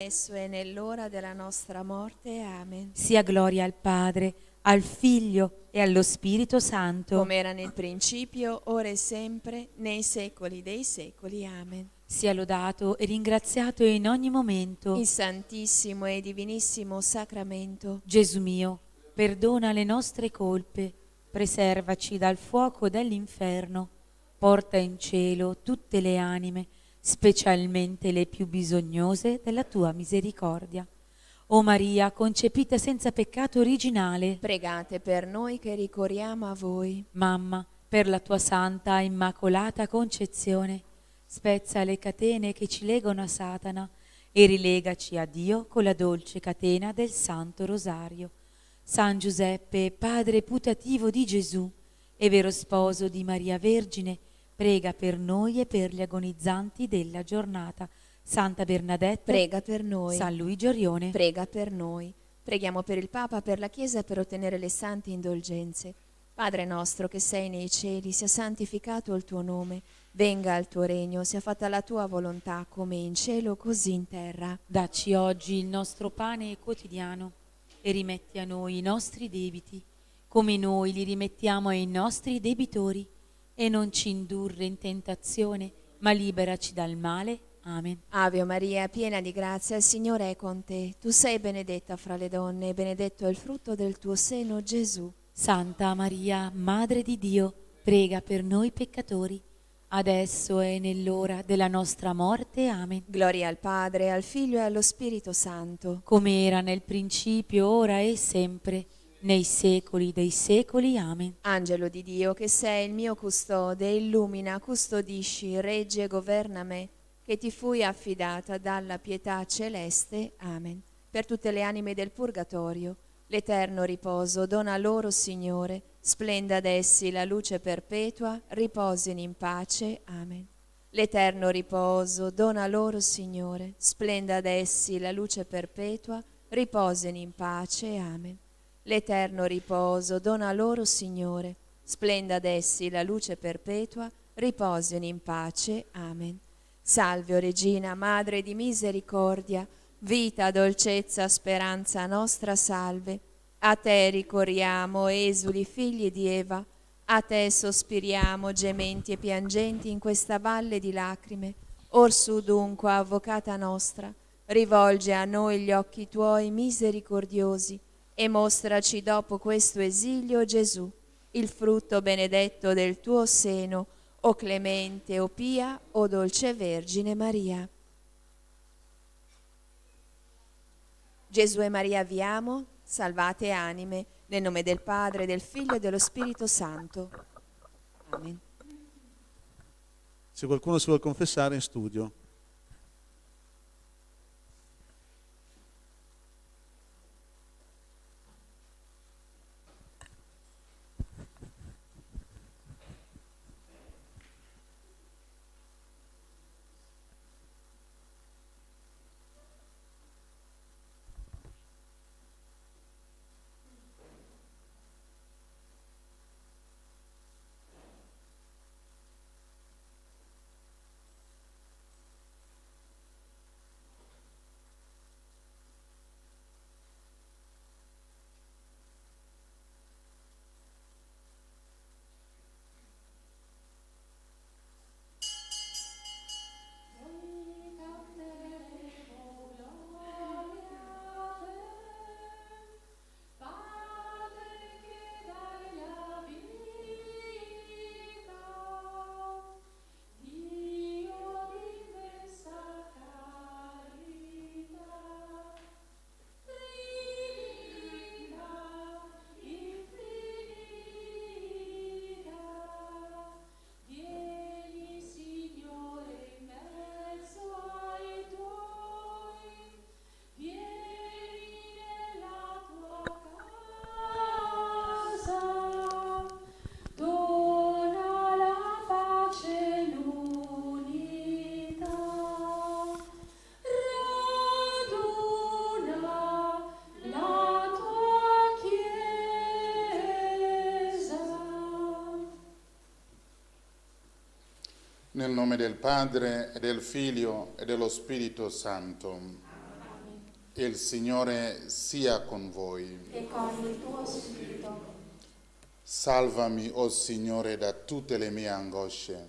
adesso e nell'ora della nostra morte. Amen. Sia gloria al Padre, al Figlio e allo Spirito Santo, come era nel principio, ora e sempre, nei secoli dei secoli. Amen. sia lodato e ringraziato in ogni momento Il Santissimo e Divinissimo Sacramento. Gesù mio, perdona le nostre colpe, preservaci dal fuoco dell'inferno, porta in cielo tutte le anime, specialmente le più bisognose della tua misericordia. O Maria, concepita senza peccato originale, Pregate per noi che ricorriamo a voi. Mamma, per la tua santa immacolata concezione, spezza le catene che ci legano a Satana e rilegaci a Dio con la dolce catena del Santo Rosario. San Giuseppe, padre putativo di Gesù e vero sposo di Maria Vergine, prega per noi e per gli agonizzanti della giornata. Santa Bernadette, Prega per noi. San Luigi Orione, Prega per noi. Preghiamo per il Papa, per la Chiesa, per ottenere le sante indulgenze. Padre nostro che sei nei cieli, sia santificato il tuo nome, venga il tuo regno, sia fatta la tua volontà come in cielo così in terra. dacci oggi il nostro pane quotidiano e rimetti a noi i nostri debiti, come noi li rimettiamo ai nostri debitori, e non ci indurre in tentazione, ma liberaci dal male. Amen. Ave Maria, piena di grazia, il Signore è con te. Tu sei benedetta fra le donne e benedetto è il frutto del tuo seno, Gesù. Santa Maria, Madre di Dio, prega per noi peccatori, adesso e nell'ora della nostra morte. Amen. Gloria al Padre, al Figlio e allo Spirito Santo. Come era nel principio, ora e sempre, nei secoli dei secoli. Amen. Angelo di Dio, che sei il mio custode, illumina, custodisci, regge e governa me, che ti fui affidata dalla pietà celeste. Amen. Per tutte le anime del purgatorio, l'eterno riposo dona loro, Signore, splenda ad essi la luce perpetua, riposino in pace. Amen. L'eterno riposo dona loro, Signore, splenda ad essi la luce perpetua, riposino in pace. Amen. L'eterno riposo dona loro, Signore, splenda ad essi la luce perpetua, riposino in pace. Amen. Salve, o Regina, Madre di misericordia, vita, dolcezza, speranza nostra, salve. A te ricorriamo, esuli, figli di Eva, a te sospiriamo, gementi e piangenti in questa valle di lacrime. Orsù dunque, avvocata nostra, rivolge a noi gli occhi tuoi misericordiosi e mostraci dopo questo esilio Gesù, il frutto benedetto del tuo seno, o clemente, o pia, o dolce Vergine Maria. Gesù e Maria vi amo, salvate anime, nel nome del Padre, del Figlio e dello Spirito Santo. Amen. Se qualcuno si vuole confessare, in studio. Nel nome del Padre, e del Figlio, e dello Spirito Santo. Il Signore sia con voi. E con il tuo spirito. Salvami, o Signore, da tutte le mie angosce.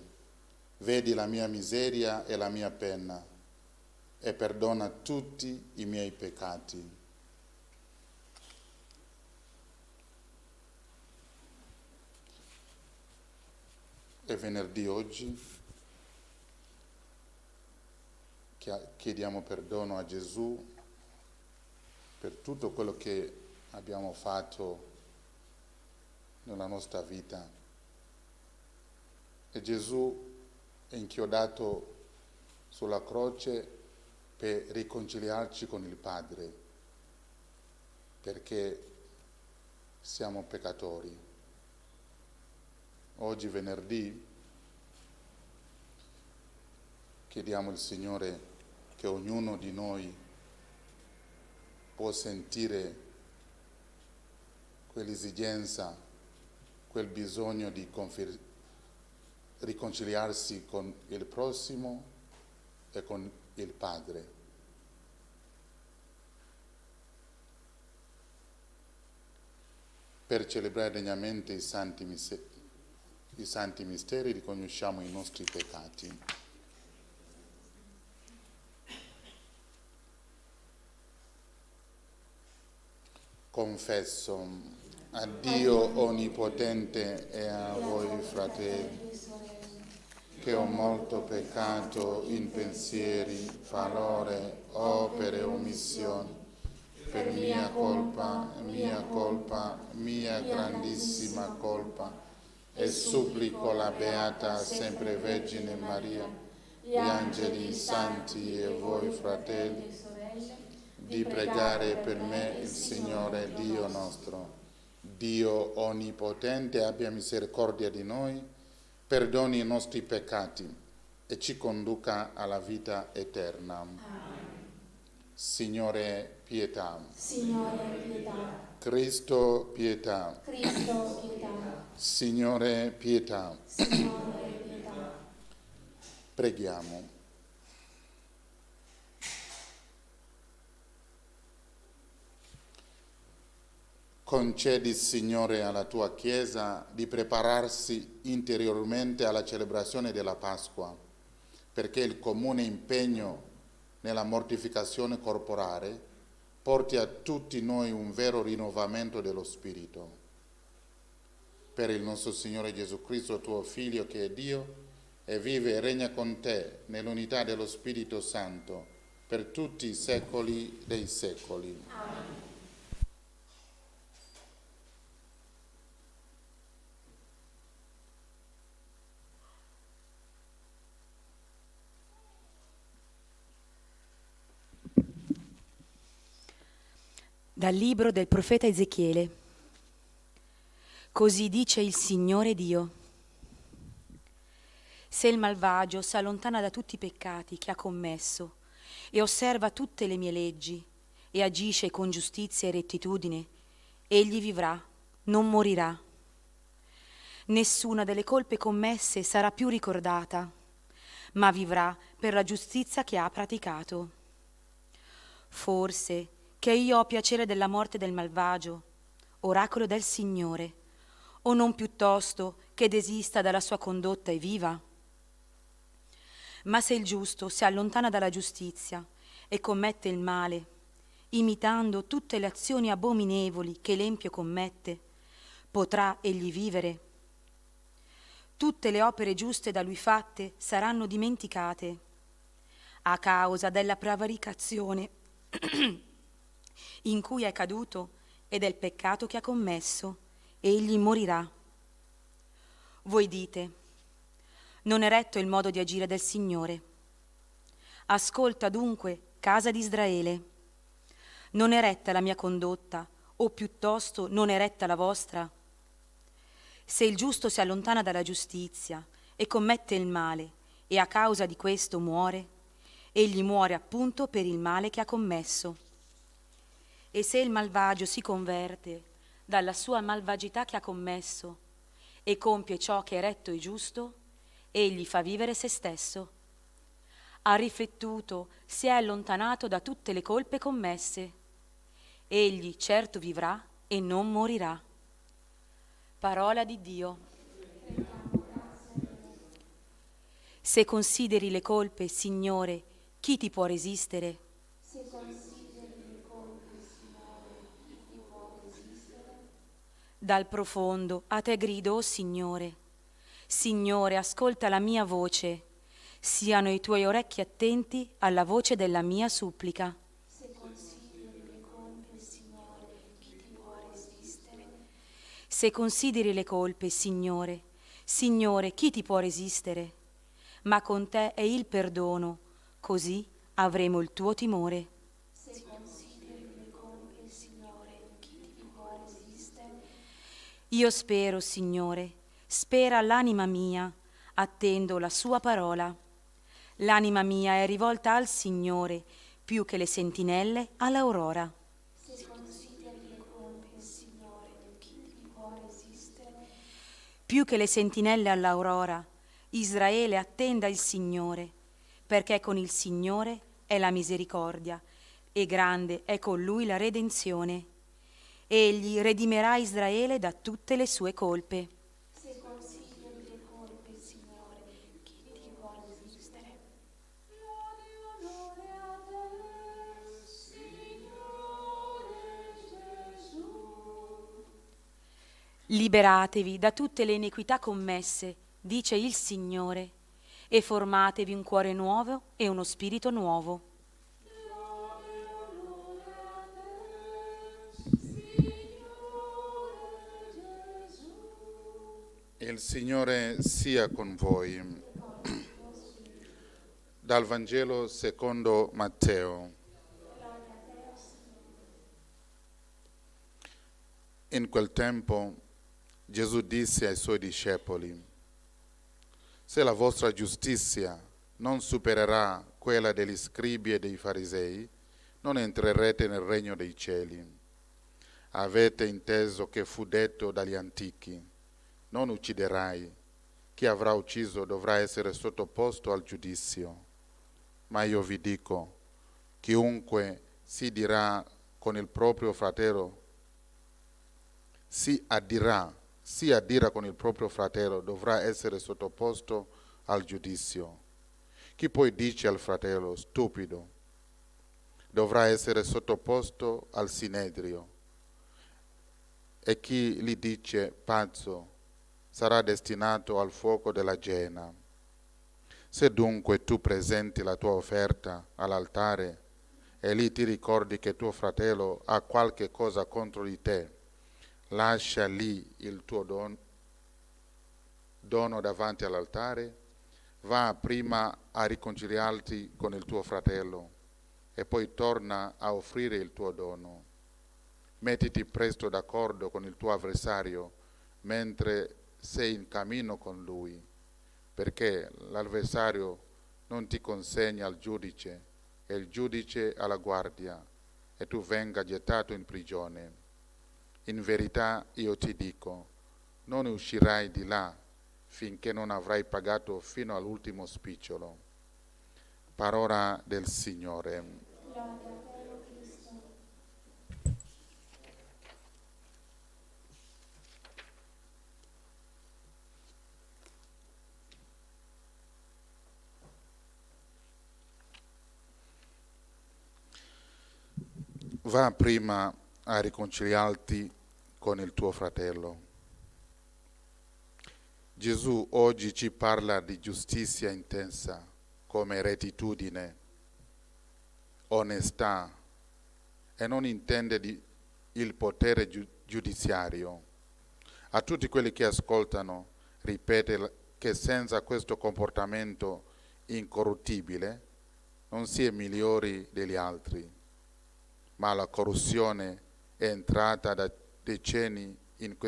Vedi la mia miseria e la mia pena e perdona tutti i miei peccati. È venerdì oggi. Chiediamo perdono a Gesù per tutto quello che abbiamo fatto nella nostra vita. E Gesù è inchiodato sulla croce per riconciliarci con il Padre, perché siamo peccatori. Oggi venerdì chiediamo al Signore che ognuno di noi può sentire quell'esigenza, quel bisogno di riconciliarsi con il prossimo e con il Padre. Per celebrare degnamente i santi misteri riconosciamo i nostri peccati. Confesso a Dio Onnipotente e a voi, fratelli, che ho molto peccato in pensieri, parole, opere, omissioni, per mia colpa, mia grandissima colpa, e supplico la Beata Sempre Vergine Maria, gli angeli, i santi e voi, fratelli, di pregare per me il Signore Dio nostro. Dio Onnipotente abbia misericordia di noi, perdoni i nostri peccati e ci conduca alla vita eterna. Amen. Signore, pietà. Signore, pietà. Cristo, pietà. Cristo, pietà. Signore, pietà. Signore, pietà. Preghiamo. Concedi, Signore, alla tua Chiesa di prepararsi interiormente alla celebrazione della Pasqua, perché il comune impegno nella mortificazione corporale porti a tutti noi un vero rinnovamento dello spirito. Per il nostro Signore Gesù Cristo, tuo Figlio, che è Dio, e vive e regna con te nell'unità dello Spirito Santo, per tutti i secoli dei secoli. Amen. Dal libro del profeta Ezechiele. Così dice il Signore Dio. Se il malvagio si allontana da tutti i peccati che ha commesso e osserva tutte le mie leggi e agisce con giustizia e rettitudine, egli vivrà, non morirà. Nessuna delle colpe commesse sarà più ricordata, ma vivrà per la giustizia che ha praticato. Forse che io ho piacere della morte del malvagio, oracolo del Signore, o non piuttosto che desista dalla sua condotta e viva? Ma se il giusto si allontana dalla giustizia e commette il male, imitando tutte le azioni abominevoli che l'empio commette, potrà egli vivere? Tutte le opere giuste da lui fatte saranno dimenticate, a causa della prevaricazione in cui è caduto e del peccato che ha commesso, egli morirà. Voi dite, non è retto il modo di agire del Signore. Ascolta dunque, casa di Israele. Non è retta la mia condotta, o piuttosto non è retta la vostra? Se il giusto si allontana dalla giustizia e commette il male, e a causa di questo muore, egli muore appunto per il male che ha commesso. E se il malvagio si converte dalla sua malvagità che ha commesso e compie ciò che è retto e giusto, egli fa vivere se stesso. ha riflettuto, si è allontanato da tutte le colpe commesse. Egli certo vivrà e non morirà. Parola di Dio. Se consideri le colpe, Signore, chi ti può resistere? Se consideri le colpe, Signore, chi ti può resistere? Dal profondo a te grido, o Signore. Signore, ascolta la mia voce. Siano i tuoi orecchi attenti alla voce della mia supplica. Se consideri le colpe, Signore, chi ti può resistere? Se consideri le colpe, Signore, Signore, chi ti può resistere? Ma con te è il perdono, così avremo il tuo timore. Se consideri le colpe, Signore, chi ti può resistere? Io spero, Signore, spera l'anima mia, attendo la sua parola. L'anima mia è rivolta al Signore, più che le sentinelle all'aurora. Se consideri le colpe, Signore, chi ti può resistere? Più che le sentinelle all'aurora, Israele attenda il Signore, perché con il Signore è la misericordia e grande è con Lui la redenzione. Egli redimerà Israele da tutte le sue colpe. Se consideri le colpe, Signore, chi ti può resistere? Lode a te, Signore Gesù. Liberatevi da tutte le iniquità commesse, dice il Signore, e formatevi un cuore nuovo e uno spirito nuovo. Il Signore sia con voi. Dal Vangelo secondo Matteo. In quel tempo Gesù disse ai suoi discepoli: se la vostra giustizia non supererà quella degli scribi e dei farisei, non entrerete nel regno dei cieli. Avete inteso che fu detto dagli antichi: non ucciderai, chi avrà ucciso dovrà essere sottoposto al giudizio. Ma io vi dico, chiunque si adirà con il proprio fratello con il proprio fratello dovrà essere sottoposto al giudizio. Chi poi dice al fratello stupido dovrà essere sottoposto al sinedrio, e chi gli dice pazzo sarà destinato al fuoco della Gehenna. Se dunque tu presenti la tua offerta all'altare e lì ti ricordi che tuo fratello ha qualche cosa contro di te, lascia lì il tuo dono davanti all'altare, va prima a riconciliarti con il tuo fratello e poi torna a offrire il tuo dono. Mettiti presto d'accordo con il tuo avversario mentre sei in cammino con lui, perché l'avversario non ti consegna al giudice e il giudice alla guardia e tu venga gettato in prigione. In verità io ti dico, non uscirai di là finché non avrai pagato fino all'ultimo spicciolo. Parola del Signore. Lode a te, o Cristo. Va prima a riconciliarti con il tuo fratello. Gesù oggi ci parla di giustizia intensa come rettitudine, onestà, e non intende il potere giudiziario. A tutti quelli che ascoltano ripete che senza questo comportamento incorruttibile non si è migliori degli altri, ma la corruzione è entrata da decenni in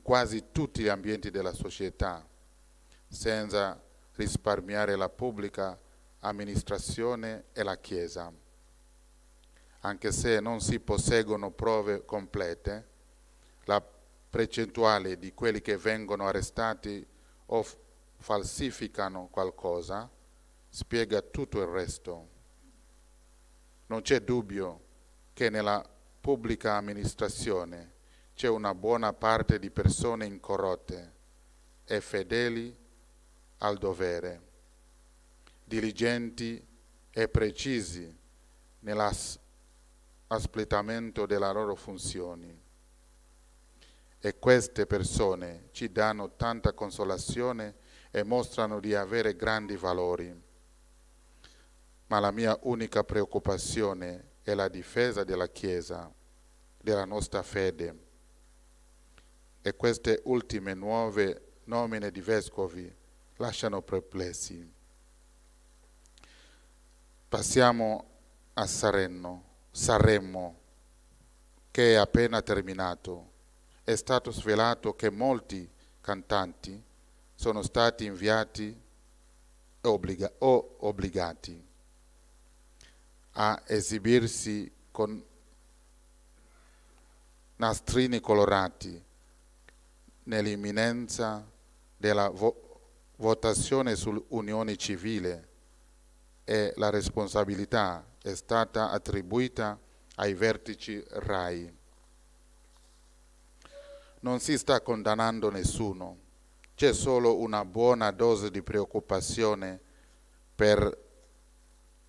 quasi tutti gli ambienti della società, senza risparmiare la pubblica amministrazione e la Chiesa. Anche se non si posseggono prove complete, la percentuale di quelli che vengono arrestati o falsificano qualcosa spiega tutto il resto. Non c'è dubbio che nella pubblica amministrazione c'è una buona parte di persone incorrotte e fedeli al dovere, diligenti e precisi nell'espletamento delle loro funzioni. E queste persone ci danno tanta consolazione e mostrano di avere grandi valori. Ma la mia unica preoccupazione è la difesa della Chiesa, della nostra fede. E queste ultime nuove nomine di vescovi lasciano perplessi. Passiamo a Sanremo, che è appena terminato. È stato svelato che molti cantanti sono stati inviati o obbligati a esibirsi con nastrini colorati nell'imminenza della votazione sull'unione civile, e la responsabilità è stata attribuita ai vertici RAI. Non si sta condannando nessuno, c'è solo una buona dose di preoccupazione per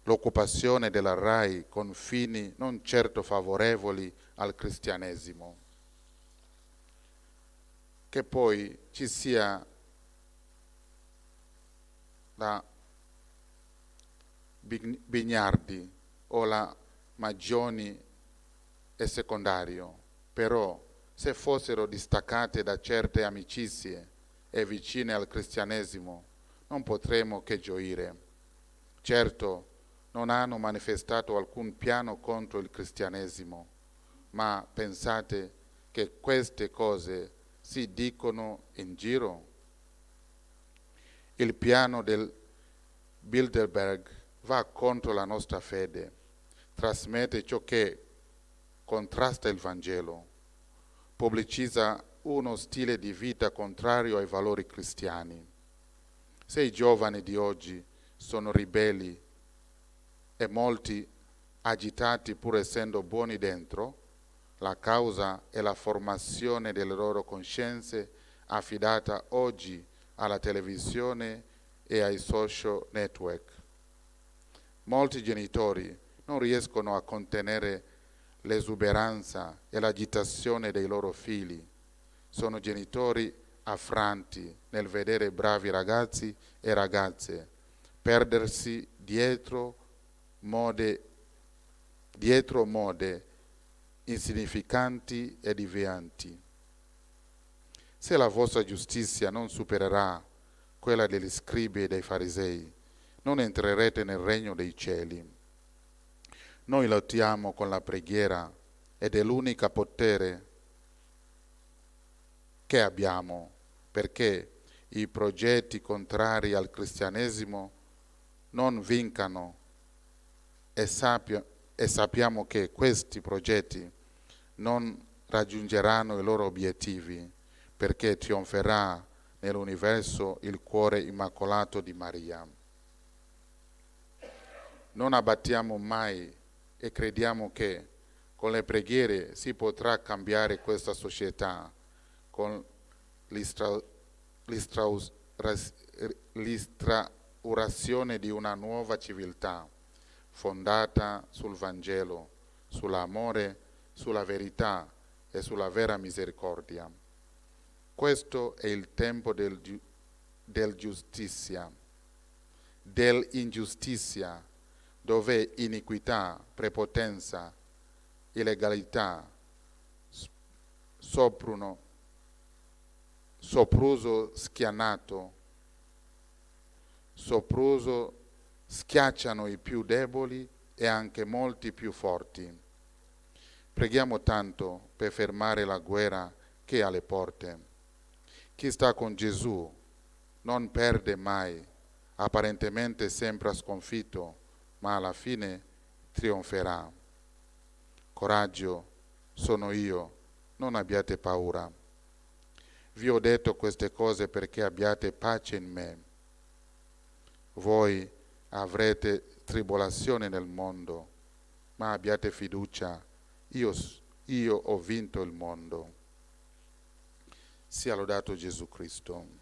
l'occupazione della RAI con fini non certo favorevoli al cristianesimo. Che poi ci sia la Bignardi o la Maggioni è secondario, però se fossero distaccate da certe amicizie e vicine al cristianesimo non potremmo che gioire. Certo, non hanno manifestato alcun piano contro il cristianesimo, ma pensate che queste cose si dicono in giro? Il piano del Bilderberg va contro la nostra fede, trasmette ciò che contrasta il Vangelo, pubblicizza uno stile di vita contrario ai valori cristiani. Se i giovani di oggi sono ribelli e molti agitati pur essendo buoni dentro, la causa è la formazione delle loro coscienze affidata oggi alla televisione e ai social network. Molti genitori non riescono a contenere l'esuberanza e l'agitazione dei loro figli. Sono genitori affranti nel vedere bravi ragazzi e ragazze perdersi dietro mode insignificanti e devianti. Se la vostra giustizia non supererà quella degli scribi e dei farisei, non entrerete nel regno dei cieli. Noi lottiamo con la preghiera ed è l'unica potere che abbiamo, perché i progetti contrari al cristianesimo non vincano e sappiamo che questi progetti non raggiungeranno i loro obiettivi, perché trionferà nell'universo il cuore immacolato di Maria. Non abbattiamo mai e crediamo che con le preghiere si potrà cambiare questa società, con l'instaurazione di una nuova civiltà fondata sul Vangelo, sull'amore, sulla verità e sulla vera misericordia. Questo è il tempo dell'ingiustizia, dove iniquità, prepotenza, illegalità, sopruso schiacciano i più deboli e anche molti più forti. Preghiamo tanto per fermare la guerra che è alle porte. Chi sta con Gesù non perde mai, apparentemente sembra sconfitto, ma alla fine trionferà. Coraggio, sono io, non abbiate paura. Vi ho detto queste cose perché abbiate pace in me. Voi Avrete tribolazione nel mondo, ma abbiate fiducia, io ho vinto il mondo. Sia lodato Gesù Cristo.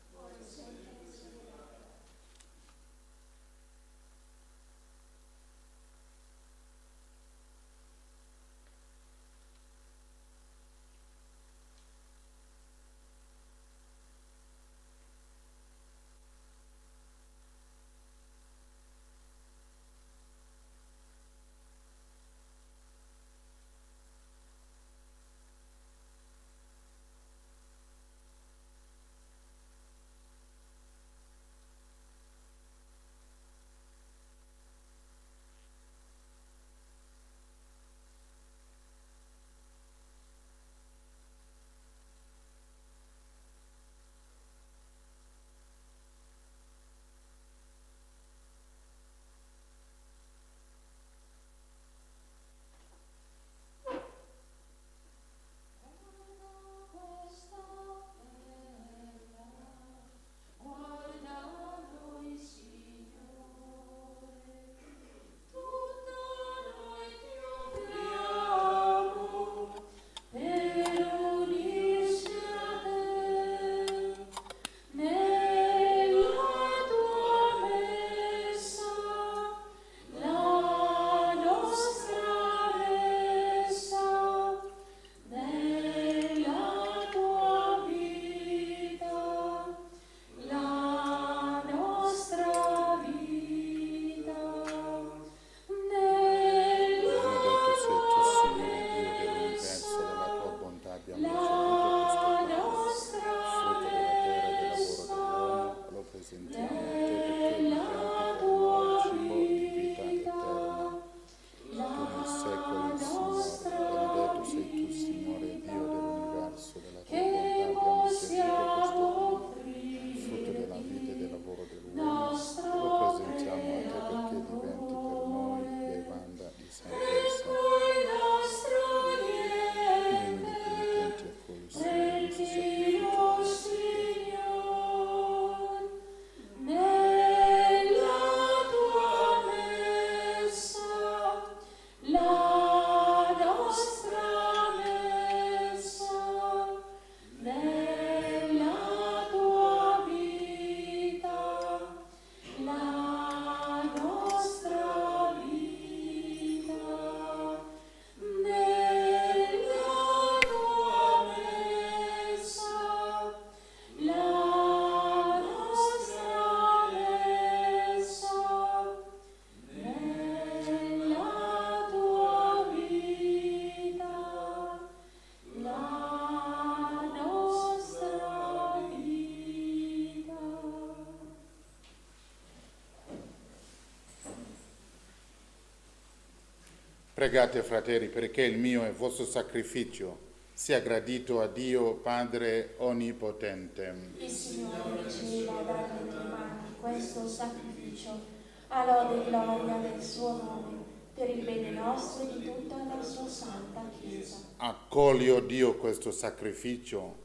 Pregate, fratelli, perché il mio e il vostro sacrificio sia gradito a Dio Padre Onnipotente. Il Signore riceva dalle tue mani questo sacrificio, a lode e gloria del suo nome, per il bene nostro e di tutta la sua santa Chiesa. Accogli, o Dio, questo sacrificio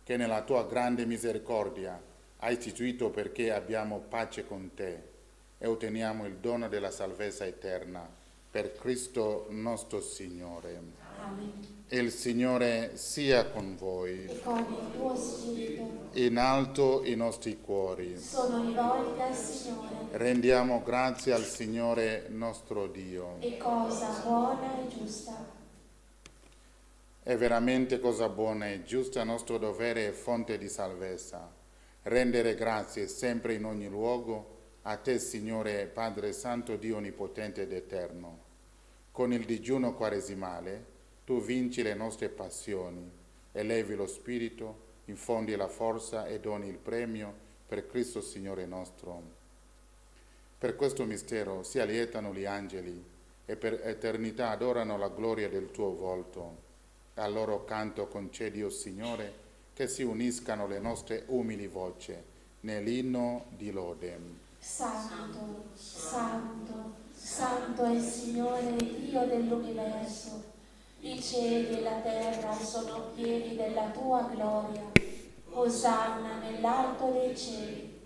che nella tua grande misericordia hai istituito perché abbiamo pace con te e otteniamo il dono della salvezza eterna. Per Cristo nostro Signore. Amen. Il Signore sia con voi. E con il tuo spirito. In alto i nostri cuori. Sono rivolti al Signore. Rendiamo grazie al Signore nostro Dio. E cosa buona e giusta. È veramente cosa buona e giusta, nostro dovere e fonte di salvezza. Rendere grazie sempre in ogni luogo a te, Signore Padre Santo, Dio Onnipotente ed Eterno. Con il digiuno quaresimale tu vinci le nostre passioni, elevi lo spirito, infondi la forza e doni il premio per Cristo Signore nostro. Per questo mistero si allietano gli angeli e per eternità adorano la gloria del tuo volto. Al loro canto concedi, o Signore, che si uniscano le nostre umili voci nell'inno di lode. Santo, santo, santo è il Signore Dio dell'universo. I cieli e la terra sono pieni della tua gloria. Osanna nell'alto dei cieli.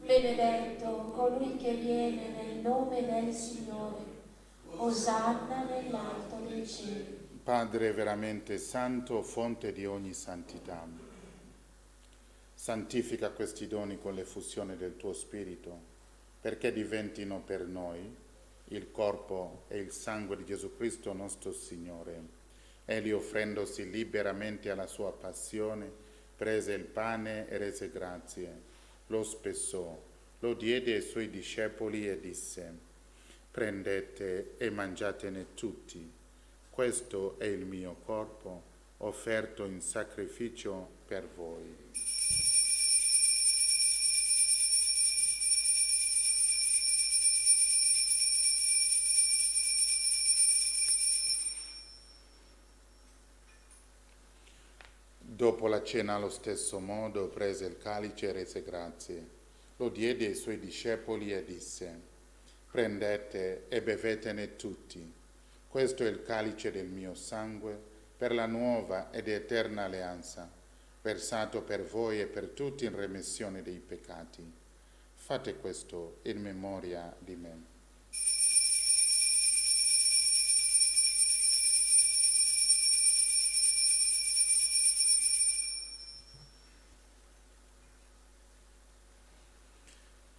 Benedetto colui che viene nel nome del Signore. Osanna nell'alto dei cieli. Padre veramente santo, fonte di ogni santità, santifica questi doni con l'effusione del tuo Spirito, perché diventino per noi il corpo e il sangue di Gesù Cristo nostro Signore. Egli, offrendosi liberamente alla sua passione, prese il pane e rese grazie, lo spessò, lo diede ai suoi discepoli e disse: prendete e mangiatene tutti. Questo è il mio corpo, offerto in sacrificio per voi. Dopo la cena, allo stesso modo, prese il calice e rese grazie. Lo diede ai suoi discepoli e disse: prendete e bevetene tutti. Questo è il calice del mio sangue, per la nuova ed eterna alleanza, versato per voi e per tutti in remissione dei peccati. Fate questo in memoria di me.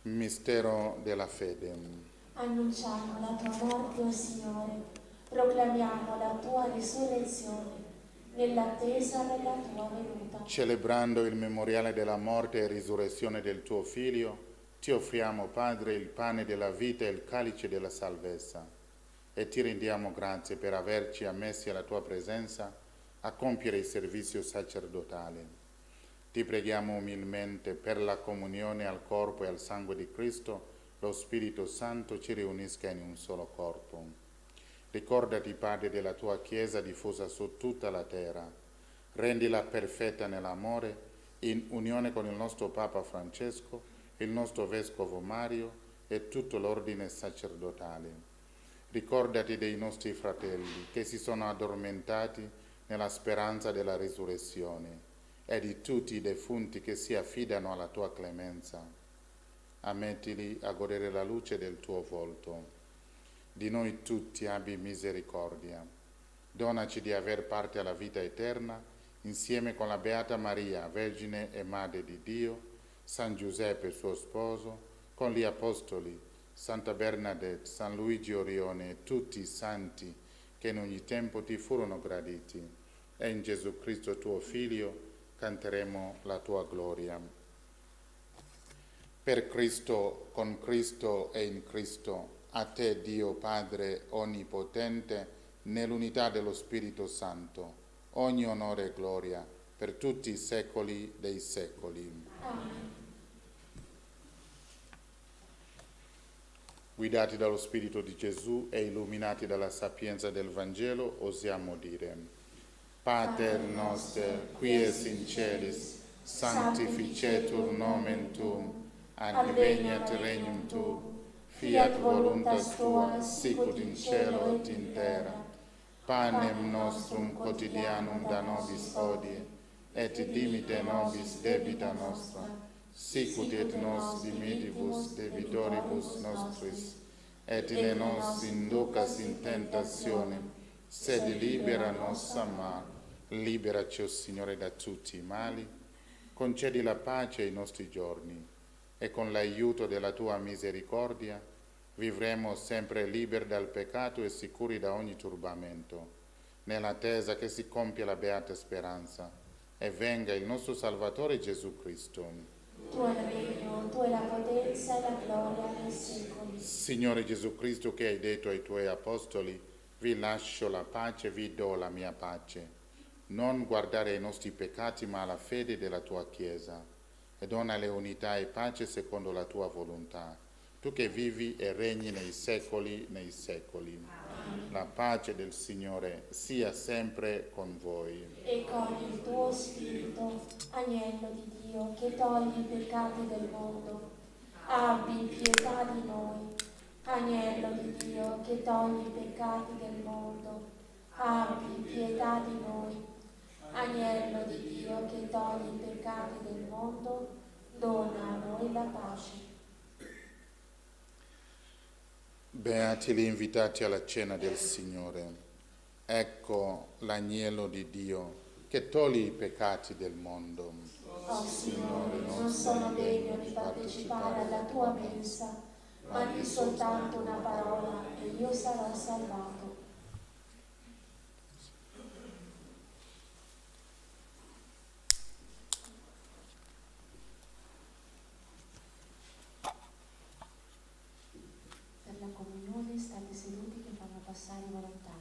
Mistero della fede. Annunciamo la tua morte, o Signore, proclamiamo la tua risurrezione, nell'attesa della tua venuta. Celebrando il memoriale della morte e risurrezione del tuo Figlio, ti offriamo, Padre, il pane della vita e il calice della salvezza, e ti rendiamo grazie per averci ammessi alla tua presenza a compiere il servizio sacerdotale. Ti preghiamo umilmente per la comunione al corpo e al sangue di Cristo, lo Spirito Santo ci riunisca in un solo corpo. Ricordati, Padre, della tua Chiesa diffusa su tutta la terra. Rendila perfetta nell'amore, in unione con il nostro Papa Francesco, il nostro Vescovo Mario e tutto l'ordine sacerdotale. Ricordati dei nostri fratelli che si sono addormentati nella speranza della risurrezione e di tutti i defunti che si affidano alla tua clemenza. Ammettili a godere la luce del tuo volto. Di noi tutti abbi misericordia. Donaci di aver parte alla vita eterna, insieme con la Beata Maria, Vergine e Madre di Dio, San Giuseppe suo sposo, con gli Apostoli, Santa Bernadette, San Luigi Orione e tutti i santi che in ogni tempo ti furono graditi. E in Gesù Cristo tuo Figlio canteremo la tua gloria. Per Cristo, con Cristo e in Cristo, a te Dio Padre Onnipotente, nell'unità dello Spirito Santo, ogni onore e gloria per tutti i secoli dei secoli. Amen. Guidati dallo Spirito di Gesù e illuminati dalla sapienza del Vangelo, osiamo dire: Pater noster, qui es in celis, sanctificetur nomen tuum, adveniat regnum tuum, fiat voluntas tua, sicut in cielo et in terra. Panem nostrum quotidianum da nobis hodie, et dimite nobis debita nostra, sicut et nos dimittivus debitoribus nostris, et ne nos inducas in tentationem, sed libera nos a male. Liberaci, o Signore, da tutti i mali, concedi la pace ai nostri giorni, e con l'aiuto della tua misericordia vivremo sempre liberi dal peccato e sicuri da ogni turbamento, nell'attesa che si compia la beata speranza e venga il nostro Salvatore Gesù Cristo. Tuo è il regno, tua è la potenza e la gloria nei secoli. Signore Gesù Cristo, che hai detto ai tuoi apostoli: vi lascio la pace, vi do la mia pace. Non guardare ai nostri peccati, ma alla fede della tua Chiesa, e donale unità e pace secondo la tua volontà. Tu che vivi e regni nei secoli. La pace del Signore sia sempre con voi. E con il tuo Spirito, Agnello di Dio, che togli i peccati del mondo, abbi pietà di noi. Agnello di Dio, che togli i peccati del mondo, abbi pietà di noi. Agnello di Dio, che togli i peccati del mondo, dona a noi la pace. Beati gli invitati alla cena del Signore. Ecco l'agnello di Dio che toglie i peccati del mondo. Oh Signore, non sono degno di partecipare alla tua mensa, ma di soltanto una parola e io sarò salvato. Per la comunione state seduti che fanno passare i volontari.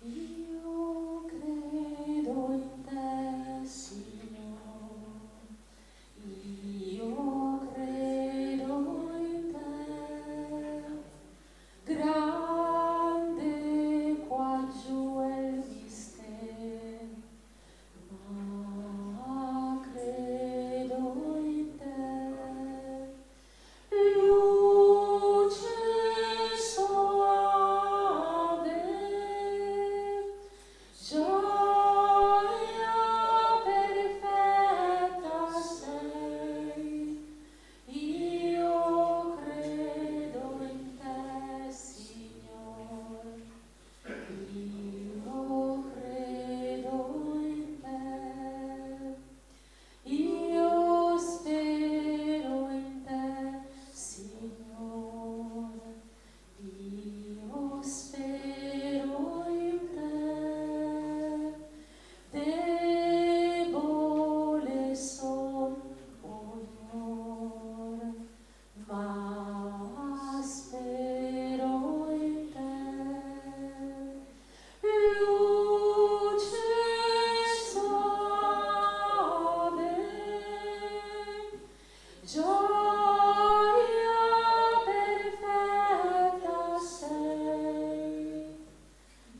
Io credo in te, Signore, io credo in te, grande qua giù è il mistero, ma credo in te, luce soave, gioia perfetta sei, io credo in te, Signore, io credo in te, io spero in te, Signore, io spero in te, debole son, o Signore, ma spero in te, luce soave, gioia perfetta sei,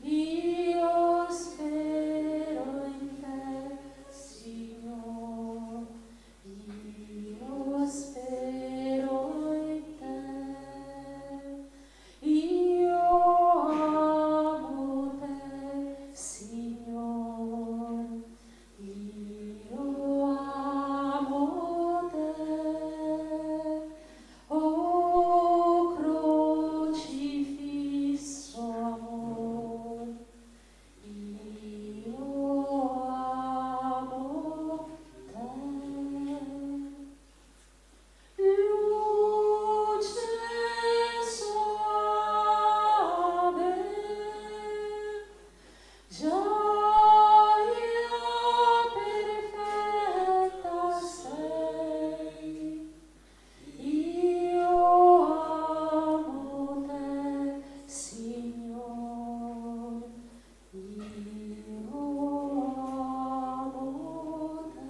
io spero in te, Signore, io spero in te, io amo te, Signore, io amo te, o crocifisso amor, io amo te. Luce soave, gioia perfetta sei, io amo te, Signore, io amo te.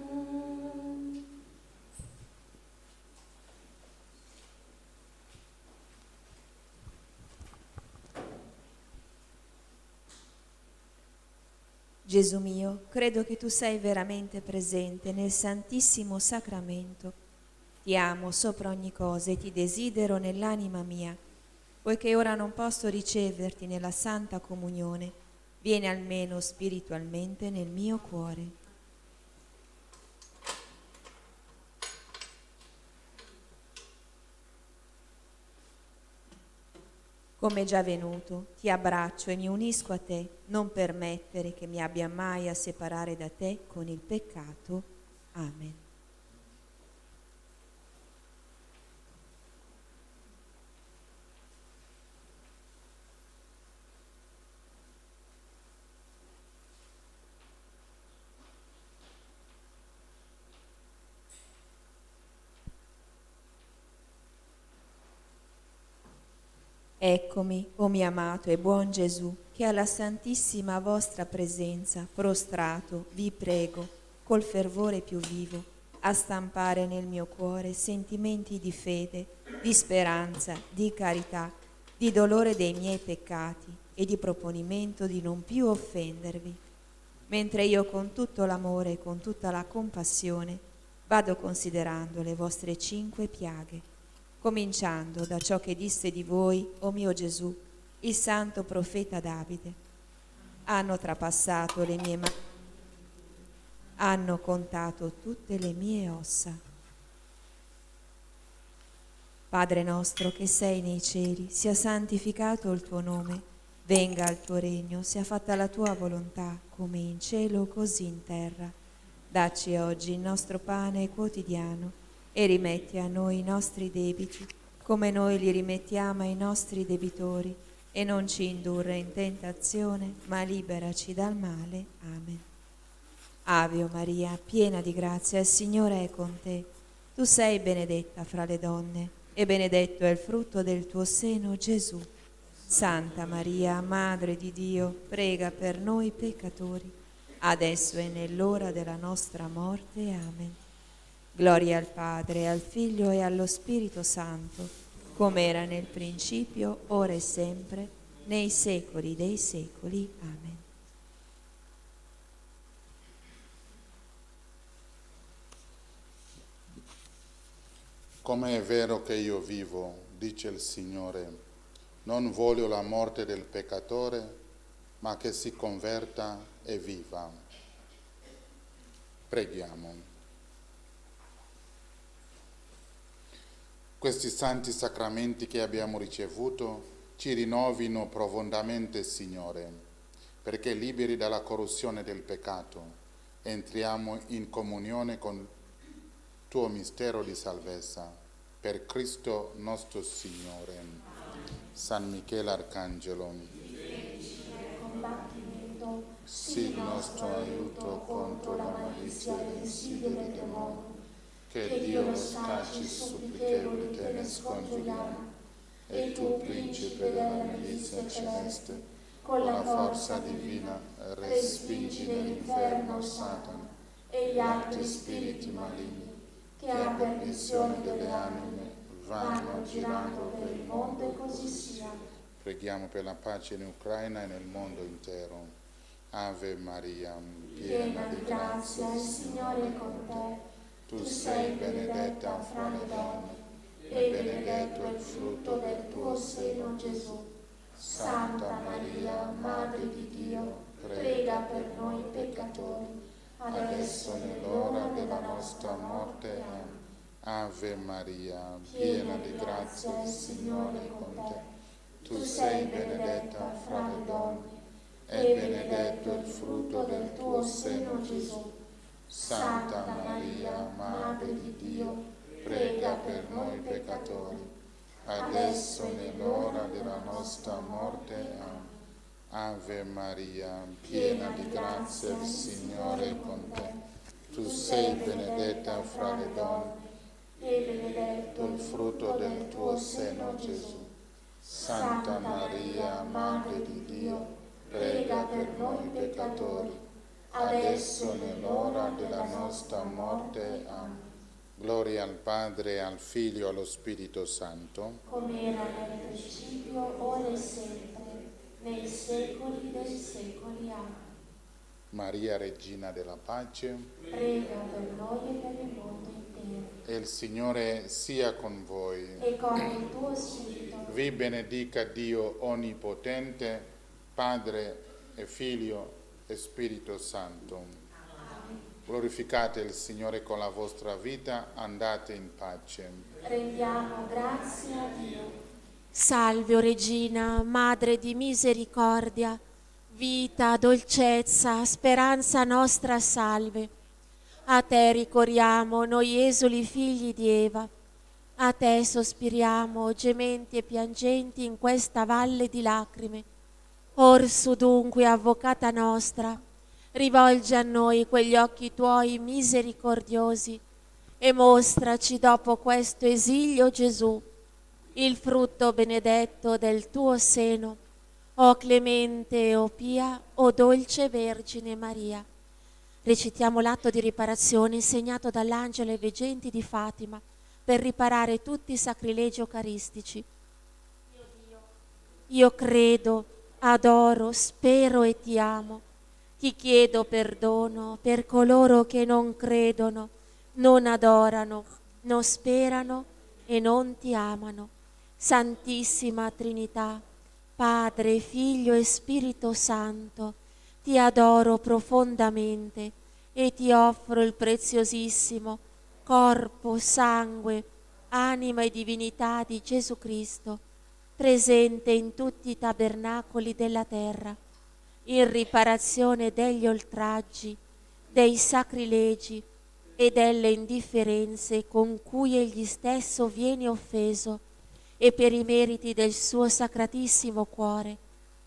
Gesù mio, credo che tu sei veramente presente nel Santissimo Sacramento. Ti amo sopra ogni cosa e ti desidero nell'anima mia. Poiché ora non posso riceverti nella Santa Comunione, vieni almeno spiritualmente nel mio cuore. Come già venuto, ti abbraccio e mi unisco a te, non permettere che mi abbia mai a separare da te con il peccato. Amen. Eccomi, o mio amato e buon Gesù, che alla santissima vostra presenza, prostrato, vi prego, col fervore più vivo, a stampare nel mio cuore sentimenti di fede, di speranza, di carità, di dolore dei miei peccati e di proponimento di non più offendervi, mentre io con tutto l'amore e con tutta la compassione vado considerando le vostre 5 piaghe, cominciando da ciò che disse di voi, o mio Gesù, il santo profeta Davide. Hanno trapassato le mie mani, hanno contato tutte le mie ossa. Padre nostro che sei nei cieli, sia santificato il tuo nome, venga il tuo regno, sia fatta la tua volontà, come in cielo così in terra. Dacci oggi il nostro pane quotidiano e rimetti a noi i nostri debiti, come noi li rimettiamo ai nostri debitori, e non ci indurre in tentazione, ma liberaci dal male. Amen. Ave o Maria, piena di grazia, il Signore è con te. Tu sei benedetta fra le donne, e benedetto è il frutto del tuo seno, Gesù. Santa Maria, Madre di Dio, prega per noi peccatori, adesso e nell'ora della nostra morte. Amen. Gloria al Padre, al Figlio e allo Spirito Santo, come era nel principio, ora e sempre, nei secoli dei secoli. Amen. Come è vero che io vivo, dice il Signore, non voglio la morte del peccatore, ma che si converta e viva. Preghiamo. Questi santi sacramenti che abbiamo ricevuto ci rinnovino profondamente, Signore, perché liberi dalla corruzione del peccato entriamo in comunione con il tuo mistero di salvezza. Per Cristo nostro Signore. San Michele Arcangelo, combattimento, sii il nostro aiuto contro la malizia e le insidie del demonio. Che Dio lo scacci supplichevoli te ne scongiuriamo. E tu, principe della milizia celeste, con la forza divina, respingi nell'inferno Satana e gli altri spiriti maligni, che a perdizione delle anime vanno girando per il mondo, e così sia. Preghiamo per la pace in Ucraina e nel mondo intero. Ave Maria, Piena di grazia, il Signore è con te. Tu sei benedetta fra le donne, e benedetto è il frutto del tuo seno, Gesù. Santa Maria, Madre di Dio, prega per noi peccatori, adesso e nell'ora della nostra morte. Amen. Ave Maria, piena di grazia, il Signore è con te. Tu sei benedetta fra le donne, e benedetto il frutto del tuo seno, Gesù. Santa Maria, Madre di Dio, prega per noi peccatori, adesso e nell'ora della nostra morte. Amen. Ave Maria, piena di grazia, il Signore è con te. Tu sei benedetta fra le donne, e benedetto il frutto del tuo seno, Gesù. Santa Maria, Madre di Dio, prega per noi peccatori, adesso e nell'ora della nostra morte. Amen. Gloria al Padre, al Figlio e allo Spirito Santo, come era nel principio, ora e sempre, nei secoli dei secoli. Amen. Maria, Regina della Pace, Prega per noi e per il mondo intero. e il Signore sia con voi. E con il tuo spirito. Vi benedica Dio Onnipotente, Padre e Figlio e Spirito Santo. Glorificate il Signore con la vostra vita, andate in pace. Rendiamo grazie a Dio. Salve, o Regina, Madre di misericordia, vita, dolcezza, speranza nostra, salve. A te ricorriamo, noi esuli figli di Eva. A te sospiriamo, gementi e piangenti in questa valle di lacrime. Orsu dunque, avvocata nostra, rivolgi a noi quegli occhi tuoi misericordiosi e mostraci dopo questo esilio, Gesù, il frutto benedetto del tuo seno. O clemente, o pia, o dolce Vergine Maria. Recitiamo l'atto di riparazione insegnato dall'angelo ai veggenti di Fatima per riparare tutti i sacrilegi eucaristici. Io credo, adoro, spero e ti amo. Ti chiedo perdono per coloro che non credono, non adorano, non sperano e non ti amano. Santissima Trinità, Padre, Figlio e Spirito Santo, ti adoro profondamente e ti offro il preziosissimo corpo, sangue, anima e divinità di Gesù Cristo, presente in tutti i tabernacoli della terra, in riparazione degli oltraggi, dei sacrilegi e delle indifferenze con cui egli stesso viene offeso, e per i meriti del suo sacratissimo cuore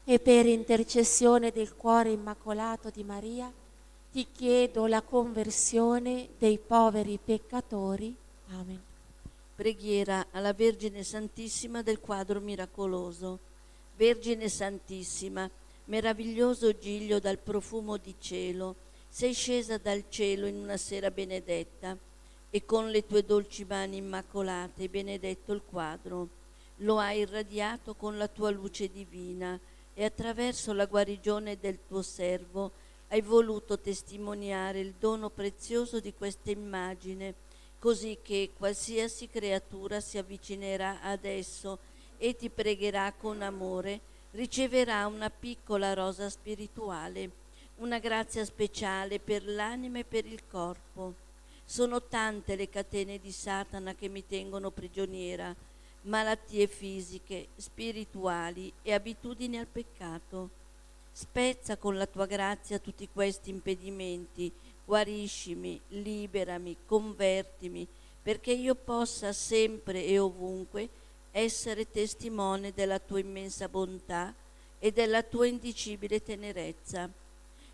e per intercessione del cuore immacolato di Maria, ti chiedo la conversione dei poveri peccatori. Amen. Preghiera alla Vergine Santissima del quadro miracoloso. Vergine Santissima, meraviglioso giglio dal profumo di cielo, sei scesa dal cielo in una sera benedetta e con le tue dolci mani immacolate hai benedetto il quadro. Lo hai irradiato con la tua luce divina e attraverso la guarigione del tuo servo hai voluto testimoniare il dono prezioso di questa immagine, così che qualsiasi creatura si avvicinerà ad esso e ti pregherà con amore, riceverà una piccola rosa spirituale, una grazia speciale per l'anima e per il corpo. Sono tante le catene di Satana che mi tengono prigioniera, malattie fisiche, spirituali e abitudini al peccato. Spezza con la tua grazia tutti questi impedimenti, guariscimi, liberami, convertimi, perché io possa sempre e ovunque essere testimone della tua immensa bontà e della tua indicibile tenerezza.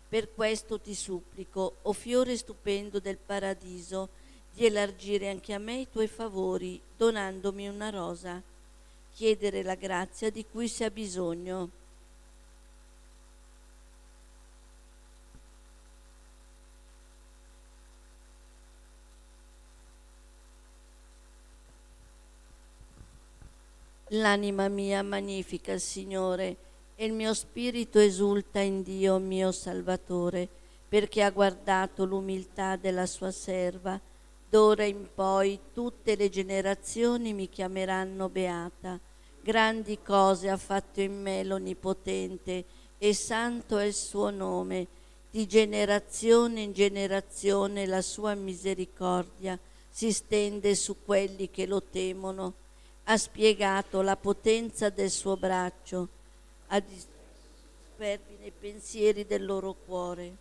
Per questo ti supplico, o fiore stupendo del paradiso, di elargire anche a me i tuoi favori, donandomi una rosa. Chiedere la grazia di cui si ha bisogno. L'anima mia magnifica il Signore e il mio spirito esulta in Dio mio Salvatore, perché ha guardato l'umiltà della sua serva. D'ora in poi tutte le generazioni mi chiameranno beata. Grandi cose ha fatto in me l'Onnipotente e santo è il suo nome. Di generazione in generazione la sua misericordia si stende su quelli che lo temono. Ha spiegato la potenza del suo braccio, ha dispersi nei pensieri del loro cuore,